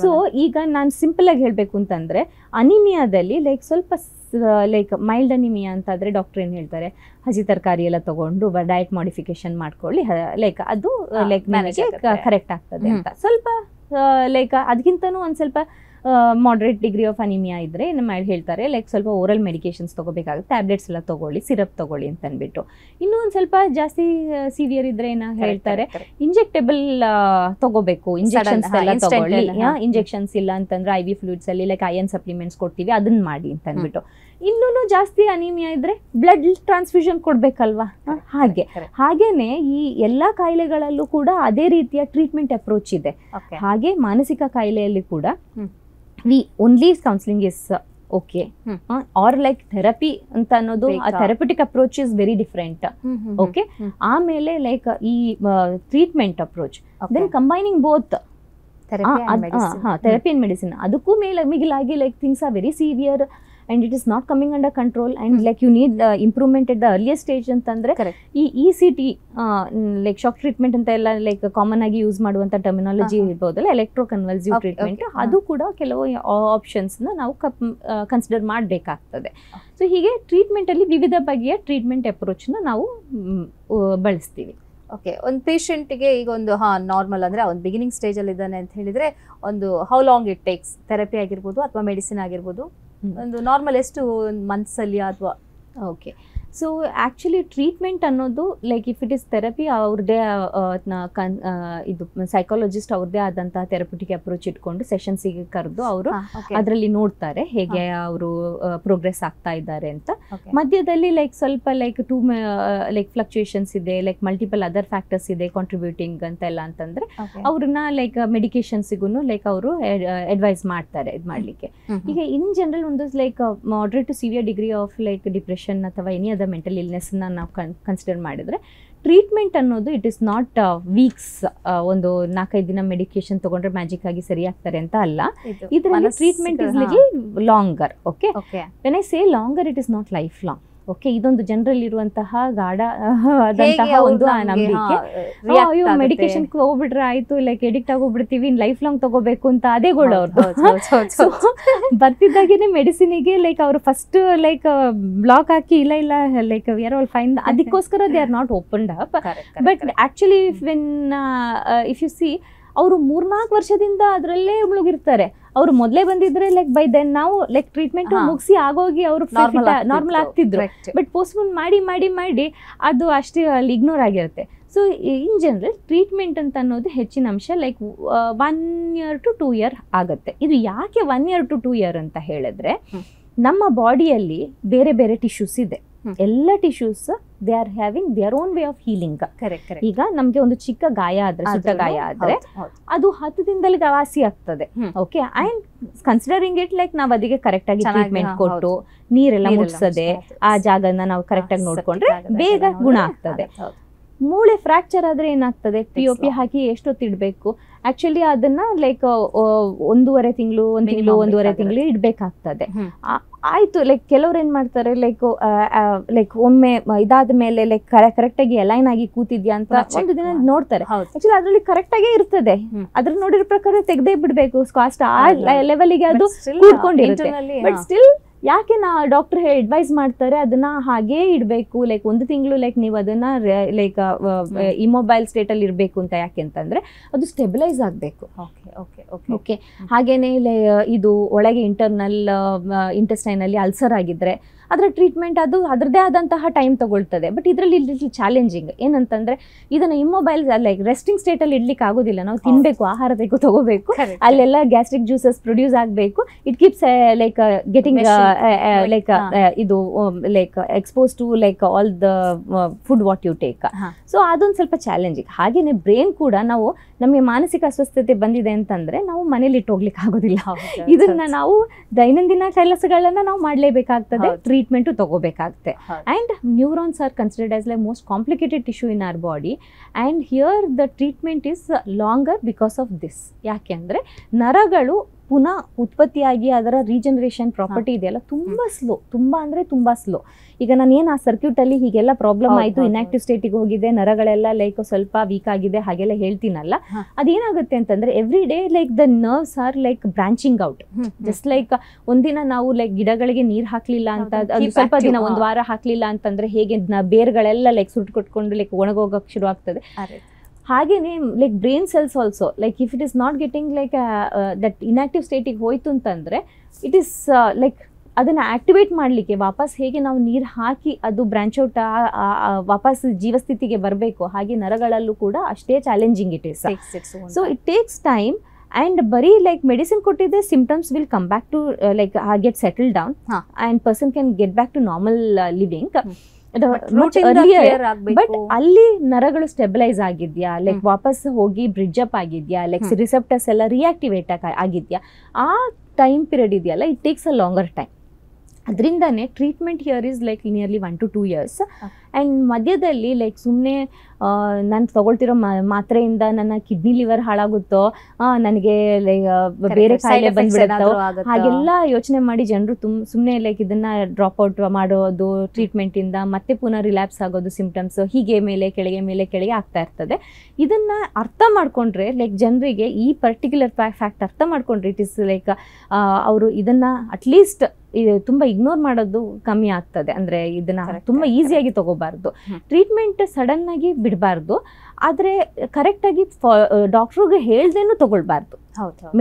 So ಈಗ ನಾನು ಸಿಂಪಲ್ ಆಗಿ ಹೇಳ್ಬೇಕು ಅಂತಂದ್ರೆ ಅನಿಮಿಯಾದಲ್ಲಿ ಲೈಕ್ ಸ್ವಲ್ಪ ಲೈಕ್ ಮೈಲ್ಡ್ ಅನಿಮಿಯಾ ಅಂತಾದ್ರೆ ಡಾಕ್ಟರ್ ಏನ್ ಹೇಳ್ತಾರೆ, ಹಸಿ ತರಕಾರಿ ಎಲ್ಲ ತಗೊಂಡು ಡಯಟ್ ಮಾಡಿಫಿಕೇಶನ್ ಮಾಡ್ಕೊಳ್ಳಿ, ಲೈಕ್ ಅದು ಲೈಕ್ ನನಗೆ ಕರೆಕ್ಟ್ ಆಗ್ತದೆ ಅಂತ. ಸ್ವಲ್ಪ ಲೈಕ್ ಅದಕ್ಕಿಂತನೂ ಒಂದ್ ಸ್ವಲ್ಪ ಮಾಡ್ರೇಟ್ ಡಿಗ್ರಿ ಆಫ್ ಅನಿಮಿಯಾ ಇದ್ರೆ ನಮ್ಮ ಹೇಳ್ತಾರೆ ಲೈಕ್ ಸ್ವಲ್ಪ ಓರಲ್ ಮೆಡಿಕೇಶನ್ಸ್ ತಗೋಬೇಕಾಗುತ್ತೆ, ಟ್ಯಾಬ್ಲೆಟ್ಸ್ ಎಲ್ಲ ತಗೊಳ್ಳಿ, ಸಿರಪ್ ತಗೊಳ್ಳಿ ಅಂತ ಅಂದ್ಬಿಟ್ಟು. ಇನ್ನೂ ಒಂದು ಸ್ವಲ್ಪ ಜಾಸ್ತಿ ಸಿವಿಯರ್ ಇದ್ರೆ ಏನ ಹೇಳ್ತಾರೆ ಇಂಜೆಕ್ಟೇಬಲ್ ತಗೋಬೇಕು, ಇಂಜೆಕ್ಷನ್ಸ್ ಎಲ್ಲ ತಗೊಳ್ಳಿ. ಇಂಜೆಕ್ಷನ್ಸ್ ಇಲ್ಲ ಅಂತಂದ್ರೆ IV ಫ್ಲೂಯಿಡ್ಸ್ ಅಲ್ಲಿ ಲೈಕ್ ಅಯನ್ ಸಪ್ಲಿಮೆಂಟ್ಸ್ ಕೊಡ್ತೀವಿ ಅದನ್ನ ಮಾಡಿ ಅಂತ ಅಂದ್ಬಿಟ್ಟು. ಇನ್ನೂ ಜಾಸ್ತಿ ಅನಿಮಿಯಾ ಇದ್ರೆ ಬ್ಲಡ್ ಟ್ರಾನ್ಸ್ಫ್ಯೂಷನ್ ಕೊಡ್ಬೇಕಲ್ವಾ. ಹಾಗೇನೆ ಈ ಎಲ್ಲಾ ಕಾಯಿಲೆಗಳಲ್ಲೂ ಕೂಡ ಅದೇ ರೀತಿಯ ಟ್ರೀಟ್ಮೆಂಟ್ ಅಪ್ರೋಚ್ ಇದೆ. ಹಾಗೆ ಮಾನಸಿಕ ಕಾಯಿಲೆಯಲ್ಲಿ ಕೂಡ we only counselling is okay or like therapy ಅಂತ ಅನ್ನೋದು therapeutic approach is very different. Okay, ಆಮೇಲೆ ಲೈಕ್ ಈ treatment approach then combining both therapy and medicine. ಅದಕ್ಕೂ ಮಿಗಿಲಾಗಿ like things are very severe and it is not coming under control and like you need improvement at the earliest stage ಅಂತಂದ್ರೆ ಈ ECT like shock treatment ಅಂತ ಎಲ್ಲ like common ಆಗಿ use ಮಾಡುವಂತ terminology ಇರ್ಬೋದಲ್ಲ, ಎಲೆಕ್ಟ್ರೋಕನ್ವಲ್ಸಿವ್ treatment, ಅದು ಕೂಡ ಕೆಲವು ಆಪ್ಷನ್ಸ್ ನ ನಾವು ಕನ್ಸಿಡರ್ ಮಾಡಬೇಕಾಗ್ತದೆ. ಸೊ ಹೀಗೆ ಟ್ರೀಟ್ಮೆಂಟ್ ಅಲ್ಲಿ ವಿವಿಧ ಬಗೆಯ ಟ್ರೀಟ್ಮೆಂಟ್ ಅಪ್ರೋಚ್ ನ ನಾವು ಬಳಸ್ತೀವಿ. ಓಕೆ, ಒಂದು ಪೇಷಂಟ್ಗೆ ಈಗ ಒಂದು ನಾರ್ಮಲ್ ಅಂದ್ರೆ ಒಂದು ಬಿಗಿನಿಂಗ್ ಸ್ಟೇಜ್ ಅಲ್ಲಿ ಇದ್ದಾನೆ ಅಂತ ಹೇಳಿದ್ರೆ ಒಂದು how long it takes, therapy ಆಗಿರ್ಬೋದು ಅಥವಾ ಮೆಡಿಸಿನ್ ಆಗಿರ್ಬೋದು, ಒಂದು ನಾರ್ಮಲ್ ಎಷ್ಟು ಮಂತ್ಸ್ ಅಲ್ಲಿ ಅಥವಾ? ಓಕೆ, ಸೊ ಆ್ಯಕ್ಚುಲಿ ಟ್ರೀಟ್ಮೆಂಟ್ ಅನ್ನೋದು like if it is therapy ಅವ್ರದ್ದೇ ಇದು ಸೈಕಾಲಜಿಸ್ಟ್ ಅವ್ರದ್ದೇ ಆದಂತಹ ಥೆರಪಿಟಿಕ್ ಅಪ್ರೋಚ್ ಇಟ್ಕೊಂಡು ಸೆಷನ್ಸಿಗೆ ಕರೆದು ಅವರು ಅದರಲ್ಲಿ ನೋಡ್ತಾರೆ ಹೇಗೆ ಅವರು ಪ್ರೋಗ್ರೆಸ್ ಆಗ್ತಾ ಇದ್ದಾರೆ ಅಂತ. ಮಧ್ಯದಲ್ಲಿ ಲೈಕ್ ಸ್ವಲ್ಪ ಲೈಕ್ ಲೈಕ್ ಫ್ಲಕ್ಚುಯೇಷನ್ಸ್ ಇದೆ, ಲೈಕ್ ಮಲ್ಟಿಪಲ್ ಅದರ್ ಫ್ಯಾಕ್ಟರ್ಸ್ ಇದೆ ಕಾಂಟ್ರಿಬ್ಯೂಟಿಂಗ್ ಅಂತೆಲ್ಲ ಅಂತಂದ್ರೆ ಅವ್ರನ್ನ ಲೈಕ್ ಮೆಡಿಕೇಶನ್ಸಿಗೂ ಲೈಕ್ ಅವರು ಅಡ್ವೈಸ್ ಮಾಡ್ತಾರೆ ಇದು ಮಾಡ್ಲಿಕ್ಕೆ. ಈಗ ಇನ್ ಜನರಲ್ ಒಂದು like moderate to severe degree of like depression ಅಥವಾ ಎನಿ ಅದರ್ ಮೆಂಟಲ್ ಇಲ್ನೆಸ್ ನಾವು ಕನ್ಸಿಡರ್ ಮಾಡಿದ್ರೆ ಟ್ರೀಟ್ಮೆಂಟ್ ಅನ್ನೋದು ಇಟ್ ಇಸ್ ನಾಟ್ ವೀಕ್ಸ್, ಒಂದು 4-5 ದಿನ ಮೆಡಿಕೇಶನ್ ತಗೊಂಡ್ರೆ ಮ್ಯಾಜಿಕ್ ಆಗಿ ಸರಿ ಆಗ್ತಾರೆ ಅಂತ ಅಲ್ಲ. ಇದರಲ್ಲಿ treatment is little longer. Okay, when I say longer it is not life long. Okay, ಇದೊಂದು ಜನರಲ್ಲಿ ಇರುವಂತಹ ಗಾಢ ಆದಂತಹ ಒಂದು ನಂಬಿಕೆ. ಅಯ್ಯೋ ಮೆಡಿಕೇಶನ್ ತಗೋಬಿಟ್ರೆ ಆಯ್ತು, ಲೈಕ್ ಎಡಿಕ್ಟ್ ಆಗೋಗ್ಬಿಡ್ತೀವಿ, ಲೈಫ್ ಲಾಂಗ್ ತಗೋಬೇಕು ಅಂತ ಅದೇ ಗೋಳು ಅವ್ರದ್ದು. ಬರ್ತಿದ್ದಾಗೇನೆ ಮೆಡಿಸಿನಿಗೆ ಲೈಕ್ ಅವರು ಫಸ್ಟ್ ಲೈಕ್ ಬ್ಲಾಕ್ ಹಾಕಿ ಇಲ್ಲ like we are all fine, ಅದಕ್ಕೋಸ್ಕರ they are not opened up. But actually when if you see ಅವರು 3-4 ವರ್ಷದಿಂದ ಅದರಲ್ಲೇ ಮುಳುಗಿರ್ತಾರೆ. ಅವ್ರು ಮೊದಲೇ ಬಂದಿದ್ರೆ ಲೈಕ್ ಬೈ ದೆನ್ ನಾವು ಲೈಕ್ ಟ್ರೀಟ್ಮೆಂಟ್ ಮುಗಿಸಿ ಆಗೋಗಿ ಅವರು ನಾರ್ಮಲ್ ಆಗ್ತಿದ್ರು. ಬಟ್ ಪೋಸ್ಟ್ಪೋನ್ ಮಾಡಿ ಮಾಡಿ ಮಾಡಿ ಅದು ಅಷ್ಟೇ ಅಲ್ಲಿ ಇಗ್ನೋರ್ ಆಗಿರುತ್ತೆ. ಸೊ ಇನ್ ಜನರಲ್ ಟ್ರೀಟ್ಮೆಂಟ್ ಅಂತ ಅನ್ನೋದು ಹೆಚ್ಚಿನ ಅಂಶ ಲೈಕ್ 1 year to 2 year ಆಗುತ್ತೆ. ಇದು ಯಾಕೆ 1 year to 2 year ಅಂತ ಹೇಳಿದ್ರೆ ನಮ್ಮ ಬಾಡಿಯಲ್ಲಿ ಬೇರೆ ಬೇರೆ ಟಿಶ್ಯೂಸ್ ಇದೆ. ಎಲ್ಲ tissues they are having their own way of healing. ಈಗ ನಮ್ಗೆ ಒಂದು ಚಿಕ್ಕ ಗಾಯ ಆದ್ರೆ, ಸುಟ್ಟ ಗಾಯ ಆದ್ರೆ ಅದು 10 ದಿನದಲ್ಲಿ ವಾಸಿ ಆಗ್ತದೆ. Okay, and considering it like ನಾವು ಅದಕ್ಕೆ ಕರೆಕ್ಟ್ ಆಗಿ ಟ್ರೀಟ್ಮೆಂಟ್ ಕೊಟ್ಟು ನೀರೆಲ್ಲ ಮುಟ್ಸದೆ ಆ ಜಾಗನ ನಾವು ಕರೆಕ್ಟ್ ಆಗಿ ನೋಡ್ಕೊಂಡ್ರೆ ಬೇಗ ಗುಣ ಆಗ್ತದೆ. ಮೂಳೆ ಫ್ರಾಕ್ಚರ್ ಆದ್ರೆ ಏನಾಗ್ತದೆ, POP ಹಾಕಿ ಎಷ್ಟೊತ್ತಿಡ್ಬೇಕು, ಆಕ್ಚುಲಿ ಅದನ್ನ ಲೈಕ್ 1.5 ತಿಂಗಳು 1.5 ತಿಂಗಳು ಇಡ್ಬೇಕಾಗ್ತದೆ. ಆಯ್ತು, ಲೈಕ್ ಕೆಲವ್ರು ಏನ್ ಮಾಡ್ತಾರೆ ಲೈಕ್ ಒಮ್ಮೆ ಇದಾದ ಮೇಲೆ ಲೈಕ್ ಕರೆಕ್ಟ್ ಆಗಿ ಅಲೈನ್ ಆಗಿ ಕೂತಿದ್ಯಾ ಅಂತ ಒಂದು ದಿನ ನೋಡ್ತಾರೆ. ಆಕ್ಚುಲಿ ಅದ್ರಲ್ಲಿ ಕರೆಕ್ಟ್ ಆಗೇ ಇರ್ತದೆ, ಅದ್ರ ನೋಡಿರೋ ಪ್ರಕಾರ ತೆಗ್ದೇ ಬಿಡ್ಬೇಕು, ಕಾಸ್ಟ್ ಆ ಲೆವೆಲ್ಗೆ ಅದು ಕೂತ್ಕೊಂಡಿರುತ್ತೆ. ಬಟ್ ಸ್ಟಿಲ್ ಯಾಕೆ ಡಾಕ್ಟರ್ ಅಡ್ವೈಸ್ ಮಾಡ್ತಾರೆ ಅದನ್ನ ಹಾಗೇ ಇಡಬೇಕು, ಲೈಕ್ 1 ತಿಂಗಳು ಲೈಕ್ ನೀವು ಅದನ್ನ ಲೈಕ್ ಇಮೊಬೈಲ್ ಸ್ಟೇಟ್ ಅಲ್ಲಿ ಇರಬೇಕು ಅಂತ. ಯಾಕೆ ಅಂತಂದ್ರೆ ಅದು ಸ್ಟೆಬಿಲೈಸ್ ಆಗಬೇಕು. ಓಕೆ, ಹಾಗೇನೆ ಇದು ಒಳಗೆ ಇಂಟೆಸ್ಟೈನ್ ಅಲ್ಲಿ ಅಲ್ಸರ್ ಆಗಿದ್ರೆ ಅದರ ಟ್ರೀಟ್ಮೆಂಟ್ ಅದು ಅದರದೇ ಆದಂತಹ ಟೈಮ್ ತಗೊಳ್ತದೆ. ಬಟ್ ಇದರಲ್ಲಿ ಲಿಟಲ್ ಚಾಲೆಂಜಿಂಗ್ ಏನಂತಂದ್ರೆ ಇದನ್ನ ಇಮ್ಮೊಬೈಲ್ ಲೈಕ್ ರೆಸ್ಟಿಂಗ್ ಸ್ಟೇಟ್ ಅಲ್ಲಿ ಇಡ್ಲಿಕ್ಕೆ ಆಗೋದಿಲ್ಲ. ನಾವು ತಿನ್ಬೇಕು, ಆಹಾರ ತಗೋಬೇಕು, ಅಲ್ಲೆಲ್ಲ ಗ್ಯಾಸ್ಟ್ರಿಕ್ ಜ್ಯೂಸಸ್ ಪ್ರೊಡ್ಯೂಸ್ ಆಗಬೇಕು. It keeps like getting like ಇದು like expose to like all the food what you take. So ಅದೊಂದು ಸ್ವಲ್ಪ ಚಾಲೆಂಜಿಂಗ್. ಹಾಗೇನೆ ಬ್ರೈನ್ ಕೂಡ ನಾವು ನಮಗೆ ಮಾನಸಿಕ ಅಸ್ವಸ್ಥತೆ ಬಂದಿದೆ ಅಂತಂದ್ರೆ ನಾವು ಮನೇಲಿ ಇಟ್ಟು ಹೋಗ್ಲಿಕ್ಕೆ ಆಗೋದಿಲ್ಲ. ಇದನ್ನ ನಾವು ದೈನಂದಿನ ಕೆಲಸಗಳನ್ನ ನಾವು ಮಾಡಲೇಬೇಕಾಗ್ತದೆ, ಟ್ರೀಟ್ಮೆಂಟ್ ತಗೋಬೇಕಾಗುತ್ತೆ. And neurons are considered as like most complicated tissue in our body and here the treatment is longer because of this. ಯಾಕೆ ಅಂದ್ರೆ ನರಗಳು ಪುನಃ ಉತ್ಪತ್ತಿಯಾಗಿ ಅದರ ರೀಜನರೇಷನ್ ಪ್ರಾಪರ್ಟಿ ಇದೆಯಲ್ಲ ತುಂಬಾ ಸ್ಲೋ, ತುಂಬಾ ಅಂದ್ರೆ ತುಂಬಾ ಸ್ಲೋ. ಈಗ ನಾನು ಏನು ಆ ಸರ್ಕ್ಯೂಟ್ ಅಲ್ಲಿ ಹೀಗೆಲ್ಲ ಪ್ರಾಬ್ಲಮ್ ಆಯ್ತು, ಇನ್ಆಕ್ಟಿವ್ ಸ್ಟೇಟಿಗೆ ಹೋಗಿದೆ, ನರಗಳೆಲ್ಲ ಲೈಕ್ ಸ್ವಲ್ಪ ವೀಕ್ ಆಗಿದೆ ಹಾಗೆಲ್ಲ ಹೇಳ್ತೀನಲ್ಲ, ಅದೇನಾಗುತ್ತೆ ಅಂತಂದ್ರೆ every day like the nerves are like branching out. Just like ಒಂದಿನ ನಾವು ಲೈಕ್ ಗಿಡಗಳಿಗೆ ನೀರ್ ಹಾಕ್ಲಿಲ್ಲ ಅಂತ, ಅದು ಸ್ವಲ್ಪ ದಿನ ಒಂದು ವಾರ ಹಾಕ್ಲಿಲ್ಲ ಅಂತಂದ್ರೆ ಹೇಗೆ ಬೇರ್ಗಳೆಲ್ಲ ಲೈಕ್ ಸುಟ್ಟು ಕೊಟ್ಕೊಂಡು ಲೈಕ್ ಒಣಗೋಗಕ್ಕೆ ಶುರು ಆಗ್ತದೆ. ಹಾಗೇನೆ like brain cells also like if it is not getting like that inactive ಸ್ಟೇಟಿಗೆ ಹೋಯ್ತು ಅಂತಂದ್ರೆ ಇಟ್ ಇಸ್ ಲೈಕ್ ಅದನ್ನ ಆಕ್ಟಿವೇಟ್ ಮಾಡಲಿಕ್ಕೆ ವಾಪಸ್ ಹೇಗೆ ನಾವು ನೀರು ಹಾಕಿ ಅದು ಬ್ರಾಂಚ್ ಔಟ್ ವಾಪಸ್ ಜೀವಸ್ಥಿತಿಗೆ ಬರಬೇಕು, ಹಾಗೆ ನರಗಳಲ್ಲೂ ಕೂಡ ಅಷ್ಟೇ challenging it is. So it takes time and bari like medicine kottide symptoms will come back to like get settled down and person can get back to normal living much earlier. But ಅಲ್ಲಿ ನರಗಳು stabilise ಆಗಿದ್ಯಾ, like ವಾಪಸ್ ಹೋಗಿ bridge up ಆಗಿದ್ಯಾ, like receptors ಎಲ್ಲ reactivate ಆಗಿದ್ಯಾ, ಆ time period ಇದೆಯಲ್ಲ it takes a longer time. ಅದರಿಂದನೇ treatment here is like nearly 1 to 2 years. And ಮಧ್ಯದಲ್ಲಿ ಲೈಕ್ ಸುಮ್ಮನೆ ನಾನು ತಗೊಳ್ತಿರೋ ಮಾತ್ರೆಯಿಂದ ನನ್ನ ಕಿಡ್ನಿ ಲಿವರ್ ಹಾಳಾಗುತ್ತೋ, ನನಗೆ ಲೈಕ್ ಬೇರೆ ಕಾಯಿಲೆ ಬಂದ್ಬಿಡುತ್ತೋ ಹಾಗೆಲ್ಲ ಯೋಚನೆ ಮಾಡಿ ಜನರು ಸುಮ್ಮನೆ ಲೈಕ್ ಇದನ್ನ ಡ್ರಾಪ್ ಔಟ್ ಮಾಡೋದು ಟ್ರೀಟ್ಮೆಂಟಿಂದ, ಮತ್ತೆ ಪುನಃ ರಿಲ್ಯಾಪ್ಸ್ ಆಗೋದು ಸಿಂಪ್ಟಮ್ಸ್ ಹೀಗೆ ಮೇಲೆ ಕೆಳಗೆ ಆಗ್ತಾ ಇರ್ತದೆ. ಇದನ್ನ ಅರ್ಥ ಮಾಡ್ಕೊಂಡ್ರೆ ಲೈಕ್ ಜನರಿಗೆ ಈ ಪರ್ಟಿಕ್ಯುಲರ್ ಫ್ಯಾಕ್ಟ್ ಅರ್ಥ ಮಾಡ್ಕೊಂಡ್ರೆ ಇಟ್ ಇಸ್ ಲೈಕ್ ಅವರು ಇದನ್ನ ಅಟ್ಲೀಸ್ಟ್ ತುಂಬಾ ಇಗ್ನೋರ್ ಮಾಡೋದು ಕಮ್ಮಿ ಆಗ್ತದೆ. ಅಂದ್ರೆ ಇದನ್ನ ತುಂಬಾ ಈಸಿಯಾಗಿ ತಗೋಬಾರ್ದು, ಟ್ರೀಟ್ಮೆಂಟ್ ಸಡನ್ ಆಗಿ ಬಿಡಬಾರ್ದು, ಆದ್ರೆ ಕರೆಕ್ಟ್ ಆಗಿ ಡಾಕ್ಟರ್ಗೆ ಹೇಳ್ದೇನು ತಗೊಳ್ಬಾರ್ದು.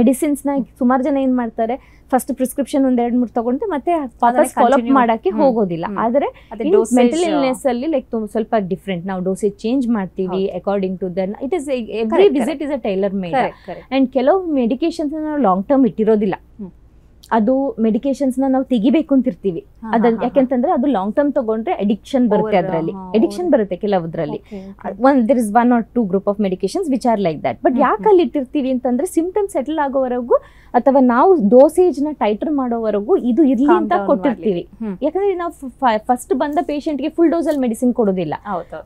ಮೆಡಿಸಿನ್ಸ್ ನ ಸುಮಾರು ಜನ ಏನ್ ಮಾಡ್ತಾರೆ, ಫಸ್ಟ್ ಪ್ರಿಸ್ಕ್ರಿಪ್ಷನ್ 1-2-3 ತಗೊಂಡು ಮತ್ತೆ ವಾಪಸ್ ಫಾಲೋ ಅಪ್ ಮಾಡಕ್ಕೆ ಹೋಗೋದಿಲ್ಲ. ಆದ್ರೆ ಮೆಂಟಲ್ ಇಲ್ನೆಸ್ ಅಲ್ಲಿ ಲೈಕ್ ಸ್ವಲ್ಪ ಡಿಫ್ರೆಂಟ್, ನಾವು ಡೋಸೇಜ್ ಚೇಂಜ್ ಮಾಡ್ತೀವಿ according to then it is every visit is a tailor made. And ಕೆಲವು ಮೆಡಿಕೇಶನ್ಸ್ ನಾವು ಲಾಂಗ್ ಟರ್ಮ್ ಇಟ್ಟಿರೋದಿಲ್ಲ, ಅದು ಮೆಡಿಕೇಶನ್ಸ್ ನಾವು ತೆಗಿಬೇಕು ಅಂತಿರ್ತೀವಿ. ಯಾಕೆಂತಂದ್ರೆ ಅದು ಲಾಂಗ್ ಟರ್ಮ್ ತಗೊಂಡ್ರೆ ಅಡಿಕ್ಷನ್ ಬರುತ್ತೆ, ಅಡಿಕ್ಷನ್ ಬರುತ್ತೆ ಕೆಲವುದ್ರಲ್ಲಿ. There is 1 or 2 group of medications which are like that. But ಯಾಕೆ ಅಲ್ಲಿ ಇಟ್ಟಿರ್ತೀವಿ ಅಂತಂದ್ರೆ ಸಿಂಪ್ಟಮ್ಸ್ ಸೆಟಲ್ ಆಗೋವರೆಗೂ ಅಥವಾ ನಾವು ಡೋಸೇಜ್ ನ ಟೈಟರ್ ಮಾಡೋವರೆಗೂ ಇದು ಇರ್ಲಿ ಅಂತ ಕೊಟ್ಟಿರ್ತೀವಿ. ಯಾಕಂದ್ರೆ ನಾವು ಫಸ್ಟ್ ಬಂದ ಪೇಷಂಟ್ಗೆ ಫುಲ್ ಡೋಸ್ ಅಲ್ಲಿ ಮೆಡಿಸಿನ್ ಕೊಡೋದಿಲ್ಲ,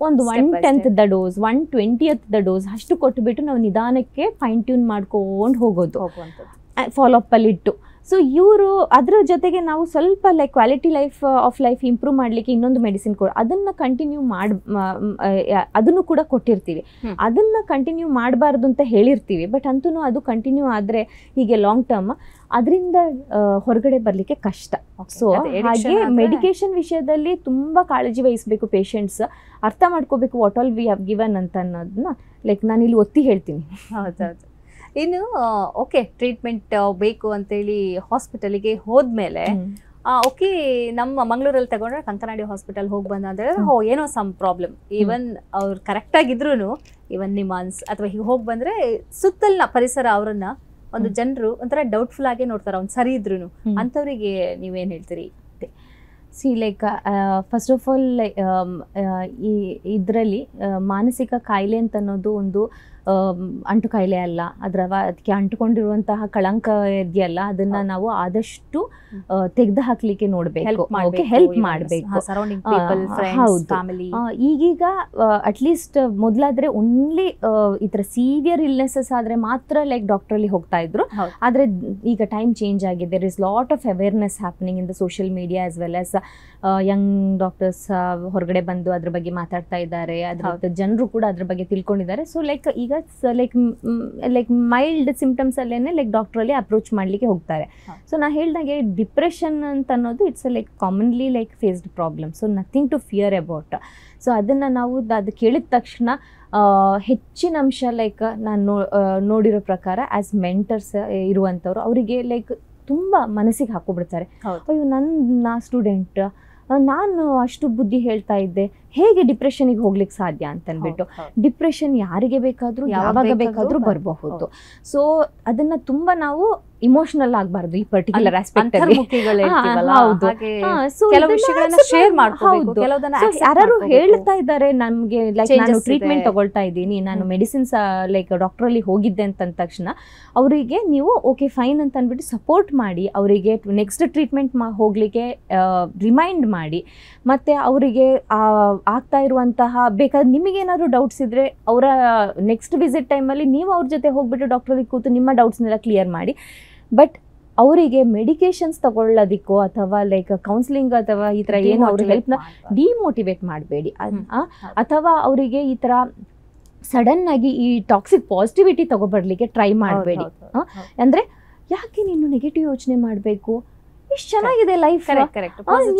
ಒಂದು 1/10 the dose 1/20th the dose ಅಷ್ಟು ಕೊಟ್ಬಿಟ್ಟು ನಾವು ನಿಧಾನಕ್ಕೆ ಫೈನ್ ಟ್ಯೂನ್ ಮಾಡ್ಕೊಂಡು ಹೋಗೋದು ಫಾಲೋ ಅಪ್ ಅಲ್ಲಿ ಇಟ್ಟು. ಸೊ ಇವರು ಅದ್ರ ಜೊತೆಗೆ ನಾವು ಸ್ವಲ್ಪ ಲೈಕ್ ಕ್ವಾಲಿಟಿ ಲೈಫ್ ಇಂಪ್ರೂವ್ ಮಾಡಲಿಕ್ಕೆ ಇನ್ನೊಂದು ಮೆಡಿಸಿನ್ ಅದನ್ನ ಕಂಟಿನ್ಯೂ ಅದನ್ನು ಕೂಡ ಕೊಟ್ಟಿರ್ತೀವಿ. ಅದನ್ನ ಕಂಟಿನ್ಯೂ ಮಾಡಬಾರ್ದು ಅಂತ ಹೇಳಿರ್ತೀವಿ, ಬಟ್ ಅಂತೂ ಅದು ಕಂಟಿನ್ಯೂ ಆದ್ರೆ ಹೀಗೆ ಲಾಂಗ್ ಟರ್ಮ್ ಅದರಿಂದ ಹೊರಗಡೆ ಬರ್ಲಿಕ್ಕೆ ಕಷ್ಟ. ಸೊ ಹಾಗೆ ಮೆಡಿಕೇಶನ್ ವಿಷಯದಲ್ಲಿ ತುಂಬಾ ಕಾಳಜಿ ವಹಿಸಬೇಕು ಪೇಷಂಟ್ಸ್, ಅರ್ಥ ಮಾಡ್ಕೋಬೇಕು what all we have given ಅಂತ ಅನ್ನೋದನ್ನ ಲೈಕ್ ನಾನು ಇಲ್ಲಿ ಒತ್ತಿ ಹೇಳ್ತೀನಿ. ಹೌದೌದು. ಇನ್ನು ಓಕೆ ಟ್ರೀಟ್ಮೆಂಟ್ ಬೇಕು ಅಂತೇಳಿ ಹಾಸ್ಪಿಟಲ್ಗೆ ಹೋದ್ಮೇಲೆ ಓಕೆ ನಮ್ಮ ಮಂಗಳೂರಲ್ಲಿ ತಗೊಂಡ್ರೆ ಕಂಕನಾಡಿ ಹಾಸ್ಪಿಟಲ್ ಹೋಗಿ ಬಂದ ಅಂದ್ರೆ ಏನೋ ಸಮ್ ಪ್ರಾಬ್ಲಮ್, ಈವನ್ ಅವ್ರು ಕರೆಕ್ಟ್ ಆಗಿದ್ರು ಈವನ್ ನಿಮಾನ್ಸ್ ಅಥವಾ ಹೀಗೆ ಹೋಗಿ ಬಂದ್ರೆ ಸುತ್ತಲಿನ ಪರಿಸರ ಅವರನ್ನ ಒಂದು ಜನರು ಒಂಥರ ಡೌಟ್ಫುಲ್ ಆಗೇ ನೋಡ್ತಾರ, ಅವ್ನು ಸರಿ ಇದ್ರು ಅಂಥವ್ರಿಗೆ ನೀವೇನು ಹೇಳ್ತೀರಿ? C like first of all ಇದರಲ್ಲಿ ಮಾನಸಿಕ ಕಾಯಿಲೆ ಅಂತ ಅನ್ನೋದು ಒಂದು ಅಂಟು ಕಾಯಿಲೆ ಅಲ್ಲ, ಅದಕ್ಕೆ ಅಂಟುಕೊಂಡಿರುವಂತಹ ಕಳಂಕ ಇದೆಯಲ್ಲ ಅದನ್ನ ನಾವು ಆದಷ್ಟು ತೆಗೆದು ಹಾಕ್ಲಿಕ್ಕೆ ನೋಡ್ಬೇಕು, ಹೆಲ್ಪ್ ಮಾಡಬೇಕು. ಈಗೀಗ ಅಟ್ಲೀಸ್ಟ್ ಮೊದಲಾದ್ರೆ ಓನ್ಲಿ ಈ ತರ ಸೀವಿಯರ್ ಇಲ್ನೆಸಸ್ ಆದ್ರೆ ಮಾತ್ರ ಲೈಕ್ ಡಾಕ್ಟರ್ ಅಲ್ಲಿ ಹೋಗ್ತಾ ಇದ್ರು, ಆದ್ರೆ ಈಗ ಟೈಮ್ ಚೇಂಜ್ ಆಗಿದೆ. There is lot of awareness happening in the social media as well as young doctors ಹೊರಗಡೆ ಬಂದು ಅದ್ರ ಬಗ್ಗೆ ಮಾತಾಡ್ತಾ ಇದ್ದಾರೆ, ಅದ್ರ ಜನರು ಕೂಡ ಅದ್ರ ಬಗ್ಗೆ ತಿಳ್ಕೊಂಡಿದ್ದಾರೆ. ಸೊ ಲೈಕ್ ಈಗ ಲೈಕ್ ಮೈಲ್ಡ್ ಸಿಂಪ್ಟಮ್ಸ್ ಅಲ್ಲೇನೆ ಲೈಕ್ ಡಾಕ್ಟರ್ ಅಲ್ಲಿ ಅಪ್ರೋಚ್ ಮಾಡ್ಲಿಕ್ಕೆ ಹೋಗ್ತಾರೆ. ಸೊ ನಾ ಹೇಳ್ದಾಗೆ ಡಿಪ್ರೆಷನ್ ಅಂತ ಅನ್ನೋದು it's like commonly like faced problem, so nothing to fear about. So ಅದನ್ನ ನಾವು ಅದು ಕೇಳಿದ ತಕ್ಷಣ ಹೆಚ್ಚಿನ ಅಂಶ ಲೈಕ್ ನಾನು ನೋಡಿರೋ ಪ್ರಕಾರ ಆಸ್ ಮೆಂಟರ್ಸ್ ಇರುವಂಥವ್ರು ಅವರಿಗೆ ಲೈಕ್ ತುಂಬ ಮನಸ್ಸಿಗೆ ಹಾಕೊಬಿಡ್ತಾರೆ, ಅಯ್ಯೋ ನಾ ಸ್ಟೂಡೆಂಟ್ ನಾನು ಅಷ್ಟು ಬುದ್ಧಿ ಹೇಳ್ತಾ ಇದ್ದೆ, ಹೇಗೆ ಡಿಪ್ರೆಷನ್ಗೆ ಹೋಗ್ಲಿಕ್ಕೆ ಸಾಧ್ಯ ಅಂತ ಅಂದ್ಬಿಟ್ಟು. ಡಿಪ್ರೆಷನ್ ಯಾರಿಗೆ ಬೇಕಾದ್ರೂ ಯಾವಾಗ ಬೇಕಾದ್ರೂ ಬರಬಹುದು. ಸೊ ಅದನ್ನ ತುಂಬಾ ನಾವು ಇಮೋಷನಲ್ ಆಗಬಾರ್ದು ಈ ಪರ್ಟಿಕ್ಯುಲರ್ ಆಸ್ಪೆಕ್ಟ್ ಅಲ್ಲಿ. ಯಾರು ಹೇಳ್ತಾ ಇದ್ದಾರೆ ನಮ್ಗೆ ಲೈಕ್ ನಾನು ಟ್ರೀಟ್ಮೆಂಟ್ ತಗೊಳ್ತಾ ಇದ್ದೀನಿ, ನಾನು ಮೆಡಿಸಿನ್ಸ್ ಲೈಕ್ ಡಾಕ್ಟರ್ ಅಲ್ಲಿ ಹೋಗಿದ್ದೆ ಅಂತ ತಕ್ಷಣ ಅವರಿಗೆ ನೀವು ಓಕೆ ಫೈನ್ ಅಂತ ಅಂದ್ಬಿಟ್ಟು ಸಪೋರ್ಟ್ ಮಾಡಿ, ಅವರಿಗೆ ನೆಕ್ಸ್ಟ್ ಟ್ರೀಟ್ಮೆಂಟ್ ಹೋಗ್ಲಿಕ್ಕೆ ರಿಮೈಂಡ್ ಮಾಡಿ, ಮತ್ತೆ ಅವರಿಗೆ ಆಗ್ತಾ ಇರುವಂತಹ ಬೇಕಾದ್ರೆ ನಿಮಗೇನಾದ್ರು ಡೌಟ್ಸ್ ಇದ್ರೆ ಅವರ ನೆಕ್ಸ್ಟ್ ವಿಸಿಟ್ ಟೈಮಲ್ಲಿ ನೀವು ಅವ್ರ ಜೊತೆ ಹೋಗ್ಬಿಟ್ಟು ಡಾಕ್ಟ್ರಿಗೆ ಕೂತು ನಿಮ್ಮ ಡೌಟ್ಸ್ನೆಲ್ಲ ಕ್ಲಿಯರ್ ಮಾಡಿ. ಬಟ್ ಅವರಿಗೆ ಮೆಡಿಕೇಶನ್ಸ್ ತಗೊಳ್ಳೋದಿಕ್ಕೋ ಅಥವಾ ಲೈಕ್ ಕೌನ್ಸಿಲಿಂಗ್ ಅಥವಾ ಈ ಥರ ಏನು ಅವ್ರ ಹೆಲ್ಪ್ನ ಡಿಮೋಟಿವೇಟ್ ಮಾಡಬೇಡಿ. ಅಥವಾ ಅವರಿಗೆ ಈ ಥರ ಸಡನ್ ಆಗಿ ಈ ಟಾಕ್ಸಿಕ್ ಪಾಸಿಟಿವಿಟಿ ತಗೊಬರ್ಲಿಕ್ಕೆ ಟ್ರೈ ಮಾಡಬೇಡಿ. ಅಂದರೆ ಯಾಕೆ ನೀನು ನೆಗೆಟಿವ್ ಯೋಚನೆ ಮಾಡಬೇಕು, ಎಷ್ಟು ಚೆನ್ನಾಗಿದೆ ಲೈಫ್,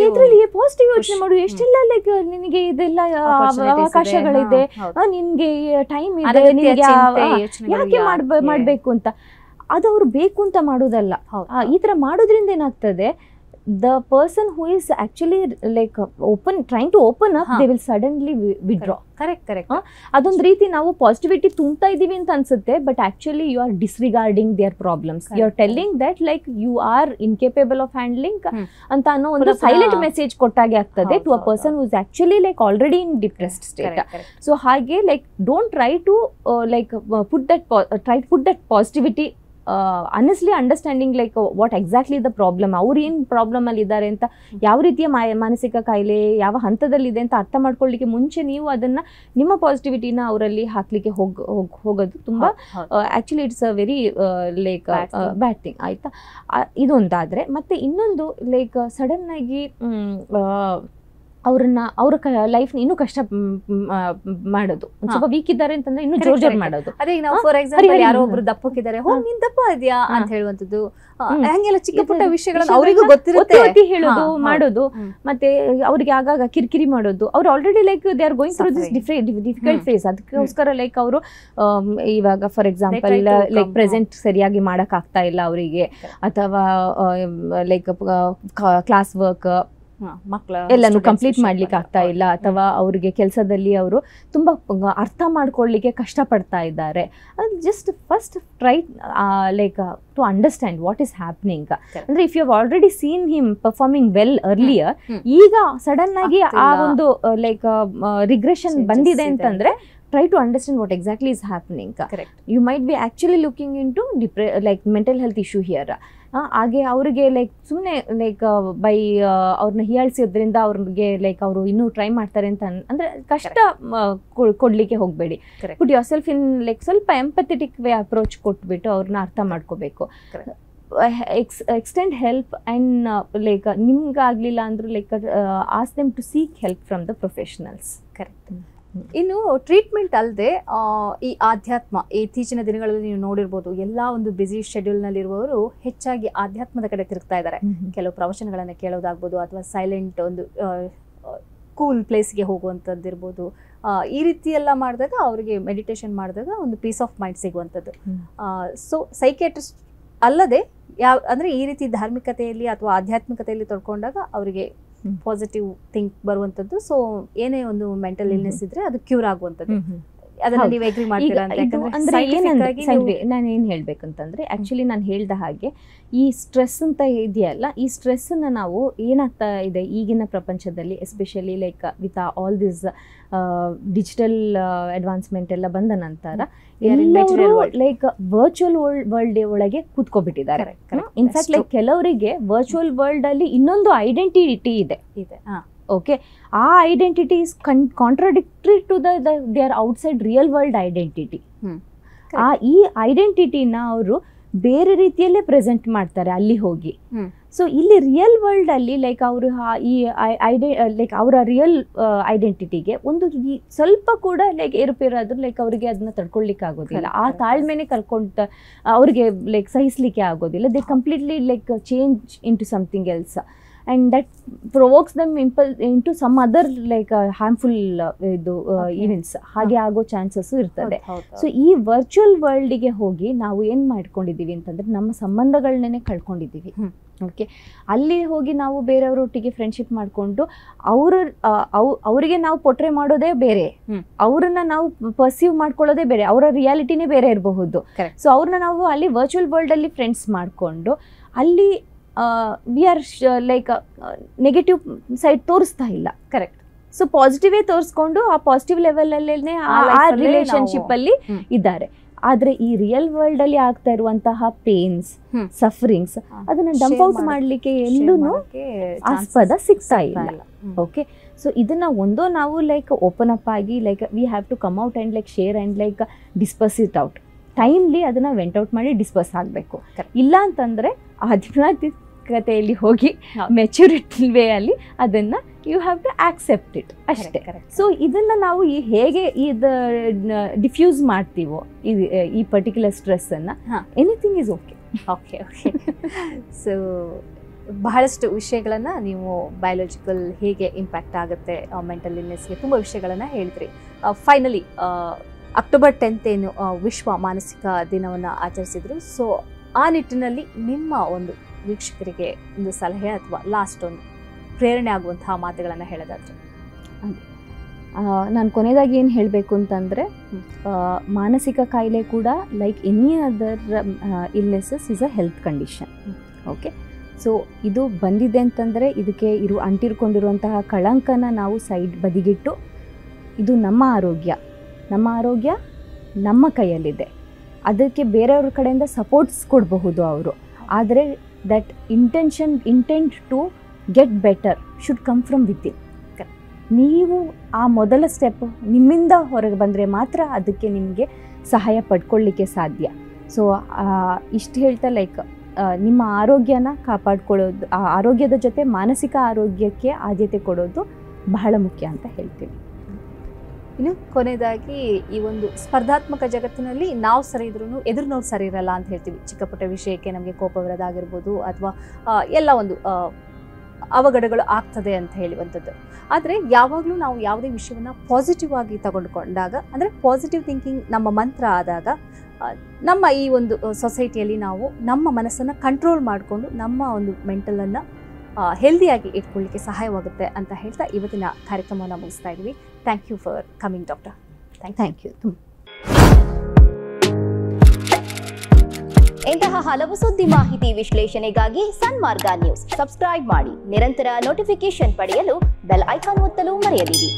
ಇದ್ರಲ್ಲಿ ಪಾಸಿಟಿವ್ ಯೋಚನೆ ಮಾಡು, ಎಷ್ಟೆಲ್ಲ ಲೈಕ್ ನಿನಗೆ ಇದೆಲ್ಲ ಅವಕಾಶಗಳಿದೆ, ನಿನ್ಗೆ ಟೈಮ್ ಇದೆ, ನಿನಗೆ ಯಾಕೆ ಮಾಡಬೇಕು ಅಂತ. ಅದು ಅವ್ರು ಬೇಕು ಅಂತ ಮಾಡೋದಲ್ಲ. ಈ ತರ ಮಾಡೋದ್ರಿಂದ ಏನಾಗ್ತದೆ, the person who is actually like trying to open up, they will suddenly withdraw. Correct. ಅದೊಂದು ರೀತಿ ನಾವು ಪಾಸಿಟಿವಿಟಿ ತುಂಬ್ತಾ ಇದೀವಿ ಅಂತ ಅನ್ಸುತ್ತೆ, but actually you are disregarding their problems. You are telling that like you are incapable of handling ಅಂತ ಅನ್ನೋ ಒಂದು silent message ಕೊಟ್ಟಾಗೆ ಆಗ್ತದೆ to a person who is actually like already in depressed state. So ಹಾಗೆ like don't try to like put that positivity, honestly understanding like what exactly the problem, ಅವ್ರು ಏನು problem ಅಲ್ಲಿ ಇದ್ದಾರೆ ಅಂತ, ಯಾವ ರೀತಿಯ ಮಾನಸಿಕ ಕಾಯಿಲೆ ಯಾವ ಹಂತದಲ್ಲಿದೆ ಅಂತ ಅರ್ಥ ಮಾಡ್ಕೊಳ್ಳಿಕ್ಕೆ ಮುಂಚೆ ನೀವು ಅದನ್ನ ನಿಮ್ಮ ಪಾಸಿಟಿವಿಟಿನ ಅವರಲ್ಲಿ ಹಾಕ್ಲಿಕ್ಕೆ ಹೋಗೋದು ತುಂಬಾ actually it's a very like bad thing. ಆಯ್ತಾ, ಇದೊಂದಾದ್ರೆ ಮತ್ತೆ ಇನ್ನೊಂದು ಲೈಕ್ ಸಡನ್ ಆಗಿ ಅವ್ರ ಲೈಫ್ ಇನ್ನೂ ಕಷ್ಟ ಮಾಡೋದು, ಸ್ವಲ್ಪ ವೀಕ್ ಇದ್ದಾರೆ ಅಂತಂದ್ರೆ ಇನ್ನೂ ಜೋರ್ ಮಾಡೋದು. ಅದೇ ನಾವು ಫಾರ್ ಎಕ್ಸಾಂಪಲ್ ಯಾರೋ ಒಬ್ರು ದಪ್ಪಕ್ಕಿದ್ದಾರೆ, ನೀನ್ ದಪ್ಪ ಇದೆಯಾ ಅಂತ ಹೇಳುವಂತದ್ದು, ಹಂಗೆಲ್ಲ ಚಿಕ್ಕ ಪುಟ್ಟ ವಿಷಯಗಳನ್ನ ಅವರಿಗೂ ಗೊತ್ತಿರುತ್ತೆ ಹೇಳೋದು ಮಾಡೋದು. ಮತ್ತೆ ಅವ್ರಿಗೆ ಆಗಾಗ ಕಿರಿಕಿರಿ ಮಾಡೋದು. ಅವ್ರು already like they are going through this difficult phase. ಅದಕ್ಕೋಸ್ಕರ ಲೈಕ್ ಅವರು ಇವಾಗ ಫಾರ್ ಎಕ್ಸಾಂಪಲ್ ಲೈಕ್ ಪ್ರೆಸೆಂಟ್ ಸರಿಯಾಗಿ ಮಾಡಕ್ ಆಗ್ತಾ ಇಲ್ಲ ಅವರಿಗೆ, ಅಥವಾ ಲೈಕ್ ಕ್ಲಾಸ್ ವರ್ಕ್ ಎಲ್ಲಾನು ಕಂಪ್ಲೀಟ್ ಮಾಡ್ಲಿಕ್ಕೆ ಆಗ್ತಾ ಇಲ್ಲ, ಅಥವಾ ಅವ್ರಿಗೆ ಕೆಲಸದಲ್ಲಿ ಅವರು ತುಂಬಾ ಅರ್ಥ ಮಾಡ್ಕೊಳ್ಳಿಕ್ಕೆ ಕಷ್ಟ ಪಡ್ತಾ ಇದ್ದಾರೆ. Just first try like to understand what is happening. ಅಂದ್ರೆ if you have already seen him performing well earlier, ಈಗ ಸಡನ್ ಆಗಿ ಆ ಒಂದು ಲೈಕ್ ರಿಗ್ರೆಷನ್ ಬಂದಿದೆ ಅಂತಂದ್ರೆ try to understand what exactly is happening. Correct. You might be actually looking into like mental health issue here. ಹಾಗೆ ಅವ್ರಿಗೆ like ಸುಮ್ಮನೆ like by ಅವ್ರನ್ನ ಹೀಯಾಳಿಸೋದ್ರಿಂದ ಅವ್ರಿಗೆ ಲೈಕ್ ಅವರು ಇನ್ನೂ ಟ್ರೈ ಮಾಡ್ತಾರೆ ಅಂತ ಅಂದ್ರೆ ಕಷ್ಟ ಕೊಡ್ಲಿಕ್ಕೆ ಹೋಗ್ಬೇಡಿ. ಪುಟ್ ಯೋರ್ ಸೆಲ್ಫ್ ಇನ್ ಲೈಕ್ ಸ್ವಲ್ಪ ಎಂಪಥೆಟಿಕ್ ವೇ ಅಪ್ರೋಚ್ ಕೊಟ್ಬಿಟ್ಟು ಅವ್ರನ್ನ ಅರ್ಥ ಮಾಡ್ಕೋಬೇಕು. extend help and like ನಿಮ್ಗಾಗ್ಲಿಲ್ಲ ಅಂದ್ರೂ like ask them to seek help from the professionals. Correct. ಇನ್ನು ಟ್ರೀಟ್ಮೆಂಟ್ ಅಲ್ಲದೆ ಈ ಆಧ್ಯಾತ್ಮ ಇತ್ತೀಚಿನ ದಿನಗಳಲ್ಲಿ ನೀವು ನೋಡಿರ್ಬೋದು, ಎಲ್ಲ ಒಂದು ಬ್ಯುಸಿ ಶೆಡ್ಯೂಲ್ನಲ್ಲಿರುವವರು ಹೆಚ್ಚಾಗಿ ಆಧ್ಯಾತ್ಮದ ಕಡೆ ತಿರುಗ್ತಾ ಇದ್ದಾರೆ. ಕೆಲವು ಪ್ರವಚನಗಳನ್ನು ಕೇಳೋದಾಗ್ಬೋದು, ಅಥವಾ ಸೈಲೆಂಟ್ ಒಂದು ಕೂಲ್ ಪ್ಲೇಸ್ಗೆ ಹೋಗುವಂಥದ್ದಿರ್ಬೋದು. ಈ ರೀತಿ ಎಲ್ಲ ಮಾಡಿದಾಗ ಅವರಿಗೆ ಮೆಡಿಟೇಷನ್ ಮಾಡಿದಾಗ ಒಂದು ಪೀಸ್ ಆಫ್ ಮೈಂಡ್ ಸಿಗುವಂಥದ್ದು. ಸೊ ಸೈಕಿಯಾಟ್ರಿಸ್ಟ್ ಅಲ್ಲದೆ ಅಂದರೆ ಈ ರೀತಿ ಧಾರ್ಮಿಕತೆಯಲ್ಲಿ ಅಥವಾ ಆಧ್ಯಾತ್ಮಿಕತೆಯಲ್ಲಿ ತೊಡ್ಕೊಂಡಾಗ ಅವರಿಗೆ ಪಾಸಿಟಿವ್ ಥಿಂಕ್ ಬರುವಂತದ್ದು. ಸೊ ಏನೇ ಒಂದು ಮೆಂಟಲ್ ಇಲ್ನೆಸ್ ಇದ್ರೆ ಅದು ಕ್ಯೂರ್ ಆಗುವಂತದ್ದು. ಅದನ್ನ ನೀವು ಅಗ್ರಿ ಮಾಡ್ತೀರಾ? ನಾನು ಏನ್ ಹೇಳ್ಬೇಕಂತಂದ್ರೆ ಆಕ್ಚುಲಿ ನಾನು ಹೇಳ್ದ ಹಾಗೆ ಈ ಸ್ಟ್ರೆಸ್ ಅಂತ ಇದೆಯಲ್ಲ, ಈ ಸ್ಟ್ರೆಸ್ ನ ನಾವು ಏನಾಗ್ತಾ ಇದೆ ಈಗಿನ ಪ್ರಪಂಚದಲ್ಲಿ, especially like with all this digital advancement ಎಲ್ಲ ಬಂದ ನಂತರ ಎಲ್ಲರೂ ಲೈಕ್ ವರ್ಚುವಲ್ ವರ್ಲ್ಡ್ ಒಳಗೆ ಕೂತ್ಕೊಬಿಟ್ಟಿದ್ದಾರೆ. ಇನ್ಫ್ಯಾಕ್ಟ್ ಲೈಕ್ ಕೆಲವರಿಗೆ ವರ್ಚುವಲ್ ವರ್ಲ್ಡ್ ಅಲ್ಲಿ ಇನ್ನೊಂದು ಐಡೆಂಟಿಟಿ ಇದೆ. ಓಕೆ, ಆ identity is contradictory to their outside real world identity. ಈ ಐಡೆಂಟಿಟಿನ ಅವರು ಬೇರೆ ರೀತಿಯಲ್ಲೇ ಪ್ರೆಸೆಂಟ್ ಮಾಡ್ತಾರೆ ಅಲ್ಲಿ ಹೋಗಿ. ಸೊ ಇಲ್ಲಿ ರಿಯಲ್ ವರ್ಲ್ಡ್ ಅಲ್ಲಿ ಲೈಕ್ ಅವರು ಈ ಲೈಕ್ ಅವರ ರಿಯಲ್ ಐಡೆಂಟಿಟಿಗೆ ಒಂದು ಸ್ವಲ್ಪ ಕೂಡ ಲೈಕ್ ಏರುಪೇರಾದ್ರೂ ಲೈಕ್ ಅವರಿಗೆ ಅದನ್ನ ತಡ್ಕೊಳ್ಲಿಕ್ಕೆ ಆಗೋದಿಲ್ಲ. ಆ ತಾಳ್ಮೆನೆ ಕಲ್ಕೊಂಡ ಅವ್ರಿಗೆ ಲೈಕ್ ಸಹಿಸ್ಲಿಕ್ಕೆ ಆಗೋದಿಲ್ಲ. They completely like change into something else. And that provokes them into some other like harmful events. ಹಾಗೆ ಆಗೋ ಚಾನ್ಸಸ್ ಇರ್ತದೆ. ಸೊ ಈ ವರ್ಚುವಲ್ ವರ್ಲ್ಡ್ಗೆ ಹೋಗಿ ನಾವು ಏನ್ ಮಾಡ್ಕೊಂಡಿದೀವಿ ಅಂತಂದ್ರೆ ನಮ್ಮ ಸಂಬಂಧಗಳನ್ನೇ ಕಳ್ಕೊಂಡಿದೀವಿ. ಓಕೆ, ಅಲ್ಲಿ ಹೋಗಿ ನಾವು ಬೇರೆಯವರೊಟ್ಟಿಗೆ ಫ್ರೆಂಡ್ಶಿಪ್ ಮಾಡಿಕೊಂಡು ಅವರಿಗೆ ನಾವು ಪೊಟ್ರೆ ಮಾಡೋದೇ ಬೇರೆ, ಅವ್ರನ್ನ ನಾವು ಪರ್ಸೀವ್ ಮಾಡ್ಕೊಳ್ಳೋದೇ ಬೇರೆ, ಅವರ ರಿಯಾಲಿಟಿನೇ ಬೇರೆ ಇರಬಹುದು. ಸೊ ಅವ್ರನ್ನ ನಾವು ಅಲ್ಲಿ ವರ್ಚುವಲ್ ವರ್ಲ್ಡ್ ಅಲ್ಲಿ ಫ್ರೆಂಡ್ಸ್ ಮಾಡಿಕೊಂಡು ಅಲ್ಲಿ we are like negative side ತೋರಿಸ್ತಾ ಇಲ್ಲ. ಕರೆಕ್ಟ್. ಸೊ ಪಾಸಿಟಿವೇ ತೋರಿಸ್ಕೊಂಡು ಆ ಪಾಸಿಟಿವ್ ಲೆವೆಲ್ ಅಲ್ಲೇ ಆ ರಿಲೇಶನ್ಶಿಪ್ ಅಲ್ಲಿ ಇದ್ದಾರೆ. ಆದ್ರೆ ಈ ರಿಯಲ್ ವರ್ಲ್ಡ್ ಅಲ್ಲಿ ಆಗ್ತಾ ಇರುವಂತಹ ಪೇನ್ಸ್, ಸಫರಿಂಗ್ಸ್ ಅದನ್ನ ಡಂಪ್ ಔಟ್ ಮಾಡ್ಲಿಕ್ಕೆ ಎಲ್ಲೂ ಆಸ್ಪದ ಸಿಗ್ತಾ ಇಲ್ಲ. ಓಕೆ, ಸೊ ಇದನ್ನ ನಾವು ಲೈಕ್ ಓಪನ್ ಅಪ್ ಆಗಿ like we have to come out and like share and like dispose it out timely. ಅದನ್ನ ವೆಂಟ್ ಔಟ್ ಮಾಡಿ ಡಿಸ್ಪಸ್ ಆಗಬೇಕು. ಇಲ್ಲ ಅಂತಂದ್ರೆ ಆಧ್ಯಾತ್ಮಿಕತೆಯಲ್ಲಿ ಹೋಗಿ ಮೆಚುರಿಟಿ ವೇ ಅಲ್ಲಿ ಅದನ್ನ you have to accept it ಅಷ್ಟೇ. ಸೊ ಇದನ್ನ ನಾವು ಹೇಗೆ ಇದು ಡಿಫ್ಯೂಸ್ ಮಾಡ್ತೀವೋ ಈ ಪರ್ಟಿಕ್ಯುಲರ್ ಸ್ಟ್ರೆಸ್ ಅನ್ನ, anything is okay. Okay okay. So ಬಹಳಷ್ಟು ವಿಷಯಗಳನ್ನು ನೀವು ಬಯಾಲಜಿಕಲ್ ಹೇಗೆ ಇಂಪ್ಯಾಕ್ಟ್ ಆಗುತ್ತೆ ಮೆಂಟಲ್ ಇಲ್ನೆಸ್ಗೆ ತುಂಬ ವಿಷಯಗಳನ್ನು ಹೇಳಿದ್ರಿ. ಫೈನಲಿ ಅಕ್ಟೋಬರ್ 10 ಏನು ವಿಶ್ವ ಮಾನಸಿಕ ದಿನವನ್ನು ಆಚರಿಸಿದ್ರು. ಸೊ ಆ ನಿಟ್ಟಿನಲ್ಲಿ ನಿಮ್ಮ ಒಂದು ವೀಕ್ಷಕರಿಗೆ ಒಂದು ಸಲಹೆ ಅಥವಾ ಲಾಸ್ಟ್ ಒಂದು ಪ್ರೇರಣೆ ಆಗುವಂತಹ ಮಾತುಗಳನ್ನು ಹೇಳೋದಾದ್ರೆ? ನಾನು ಕೊನೆಯದಾಗಿ ಏನು ಹೇಳಬೇಕು ಅಂತಂದರೆ, ಮಾನಸಿಕ ಕಾಯಿಲೆ ಕೂಡ like any other illnesses is a health condition. Okay, so ಇದು ಬಂದಿದೆ ಅಂತಂದರೆ ಇದಕ್ಕೆ ಅಂಟಿರ್ಕೊಂಡಿರುವಂತಹ ಕಳಂಕನ ನಾವು ಸೈಡ್ ಬದಿಗಿಟ್ಟು, ಇದು ನಮ್ಮ ಆರೋಗ್ಯ ನಮ್ಮ ಕೈಯಲ್ಲಿದೆ, ಅದಕ್ಕೆ ಬೇರೆಯವ್ರ ಕಡೆಯಿಂದ ಸಪೋರ್ಟ್ಸ್ ಕೊಡಬಹುದು ಅವರು. ಆದರೆ that intent to get better should come from within. ನೀವು ಆ ಮೊದಲ ಸ್ಟೆಪ್ ನಿಮ್ಮಿಂದ ಹೊರಗೆ ಬಂದರೆ ಮಾತ್ರ ಅದಕ್ಕೆ ನಿಮಗೆ ಸಹಾಯ ಪಡ್ಕೊಳ್ಳಿಕ್ಕೆ ಸಾಧ್ಯ. ಸೊ ಇಷ್ಟು ಹೇಳ್ತಾ ಲೈಕ್ ನಿಮ್ಮ ಆರೋಗ್ಯನ ಕಾಪಾಡ್ಕೊಳ್ಳೋದು, ಆ ಆರೋಗ್ಯದ ಜೊತೆ ಮಾನಸಿಕ ಆರೋಗ್ಯಕ್ಕೆ ಆದ್ಯತೆ ಕೊಡೋದು ಬಹಳ ಮುಖ್ಯ ಅಂತ ಹೇಳ್ತೀನಿ. ಇನ್ನು ಕೊನೆಯದಾಗಿ ಈ ಒಂದು ಸ್ಪರ್ಧಾತ್ಮಕ ಜಗತ್ತಿನಲ್ಲಿ ನಾವು ಸರಿ ಇದ್ರೂ ಎದುರಿನವ್ರು ಸರಿ ಇರಲ್ಲ ಅಂತ ಹೇಳ್ತೀವಿ. ಚಿಕ್ಕ ಪುಟ್ಟ ವಿಷಯಕ್ಕೆ ನಮಗೆ ಕೋಪ ಬರೋದಾಗಿರ್ಬೋದು ಅಥವಾ ಎಲ್ಲ ಒಂದು ಅವಘಡಗಳು ಆಗ್ತದೆ ಅಂತ ಹೇಳುವಂಥದ್ದು. ಆದರೆ ಯಾವಾಗಲೂ ನಾವು ಯಾವುದೇ ವಿಷಯವನ್ನು ಪಾಸಿಟಿವ್ ಆಗಿ ತಗೊಂಡ್ಕೊಂಡಾಗ, ಅಂದರೆ ಪಾಸಿಟಿವ್ ಥಿಂಕಿಂಗ್ ನಮ್ಮ ಮಂತ್ರ ಆದಾಗ, ನಮ್ಮ ಈ ಒಂದು ಸೊಸೈಟಿಯಲ್ಲಿ ನಾವು ನಮ್ಮ ಮನಸ್ಸನ್ನು ಕಂಟ್ರೋಲ್ ಮಾಡಿಕೊಂಡು ನಮ್ಮ ಒಂದು ಮೆಂಟಲನ್ನು ಹೆಲ್ದಿಯಾಗಿ ಇಟ್ಕೊಳ್ಳಿಕ್ಕೆ ಸಹಾಯವಾಗುತ್ತೆ ಅಂತ ಹೇಳ್ತಾ ಇವತ್ತಿನ ಕಾರ್ಯಕ್ರಮವನ್ನು ಮುಗಿಸ್ತಾ ಇದ್ದೀವಿ. Thank you for coming doctor. Thank you. ಇಂತಹ ಹಲವು ಸುದ್ದಿ ಮಾಹಿತಿ ವಿಶ್ಲೇಷಣೆಗಾಗಿ ಸನ್ಮಾರ್ಗ ನ್ಯೂಸ್ ಸಬ್ಸ್ಕ್ರೈಬ್ ಮಾಡಿ. ನಿರಂತರ ನೋಟಿಫಿಕೇಶನ್ ಪಡೆಯಲು ಬೆಲ್ ಐಕಾನ್ ಒತ್ತಲು ಮರೆಯದಿರಿ.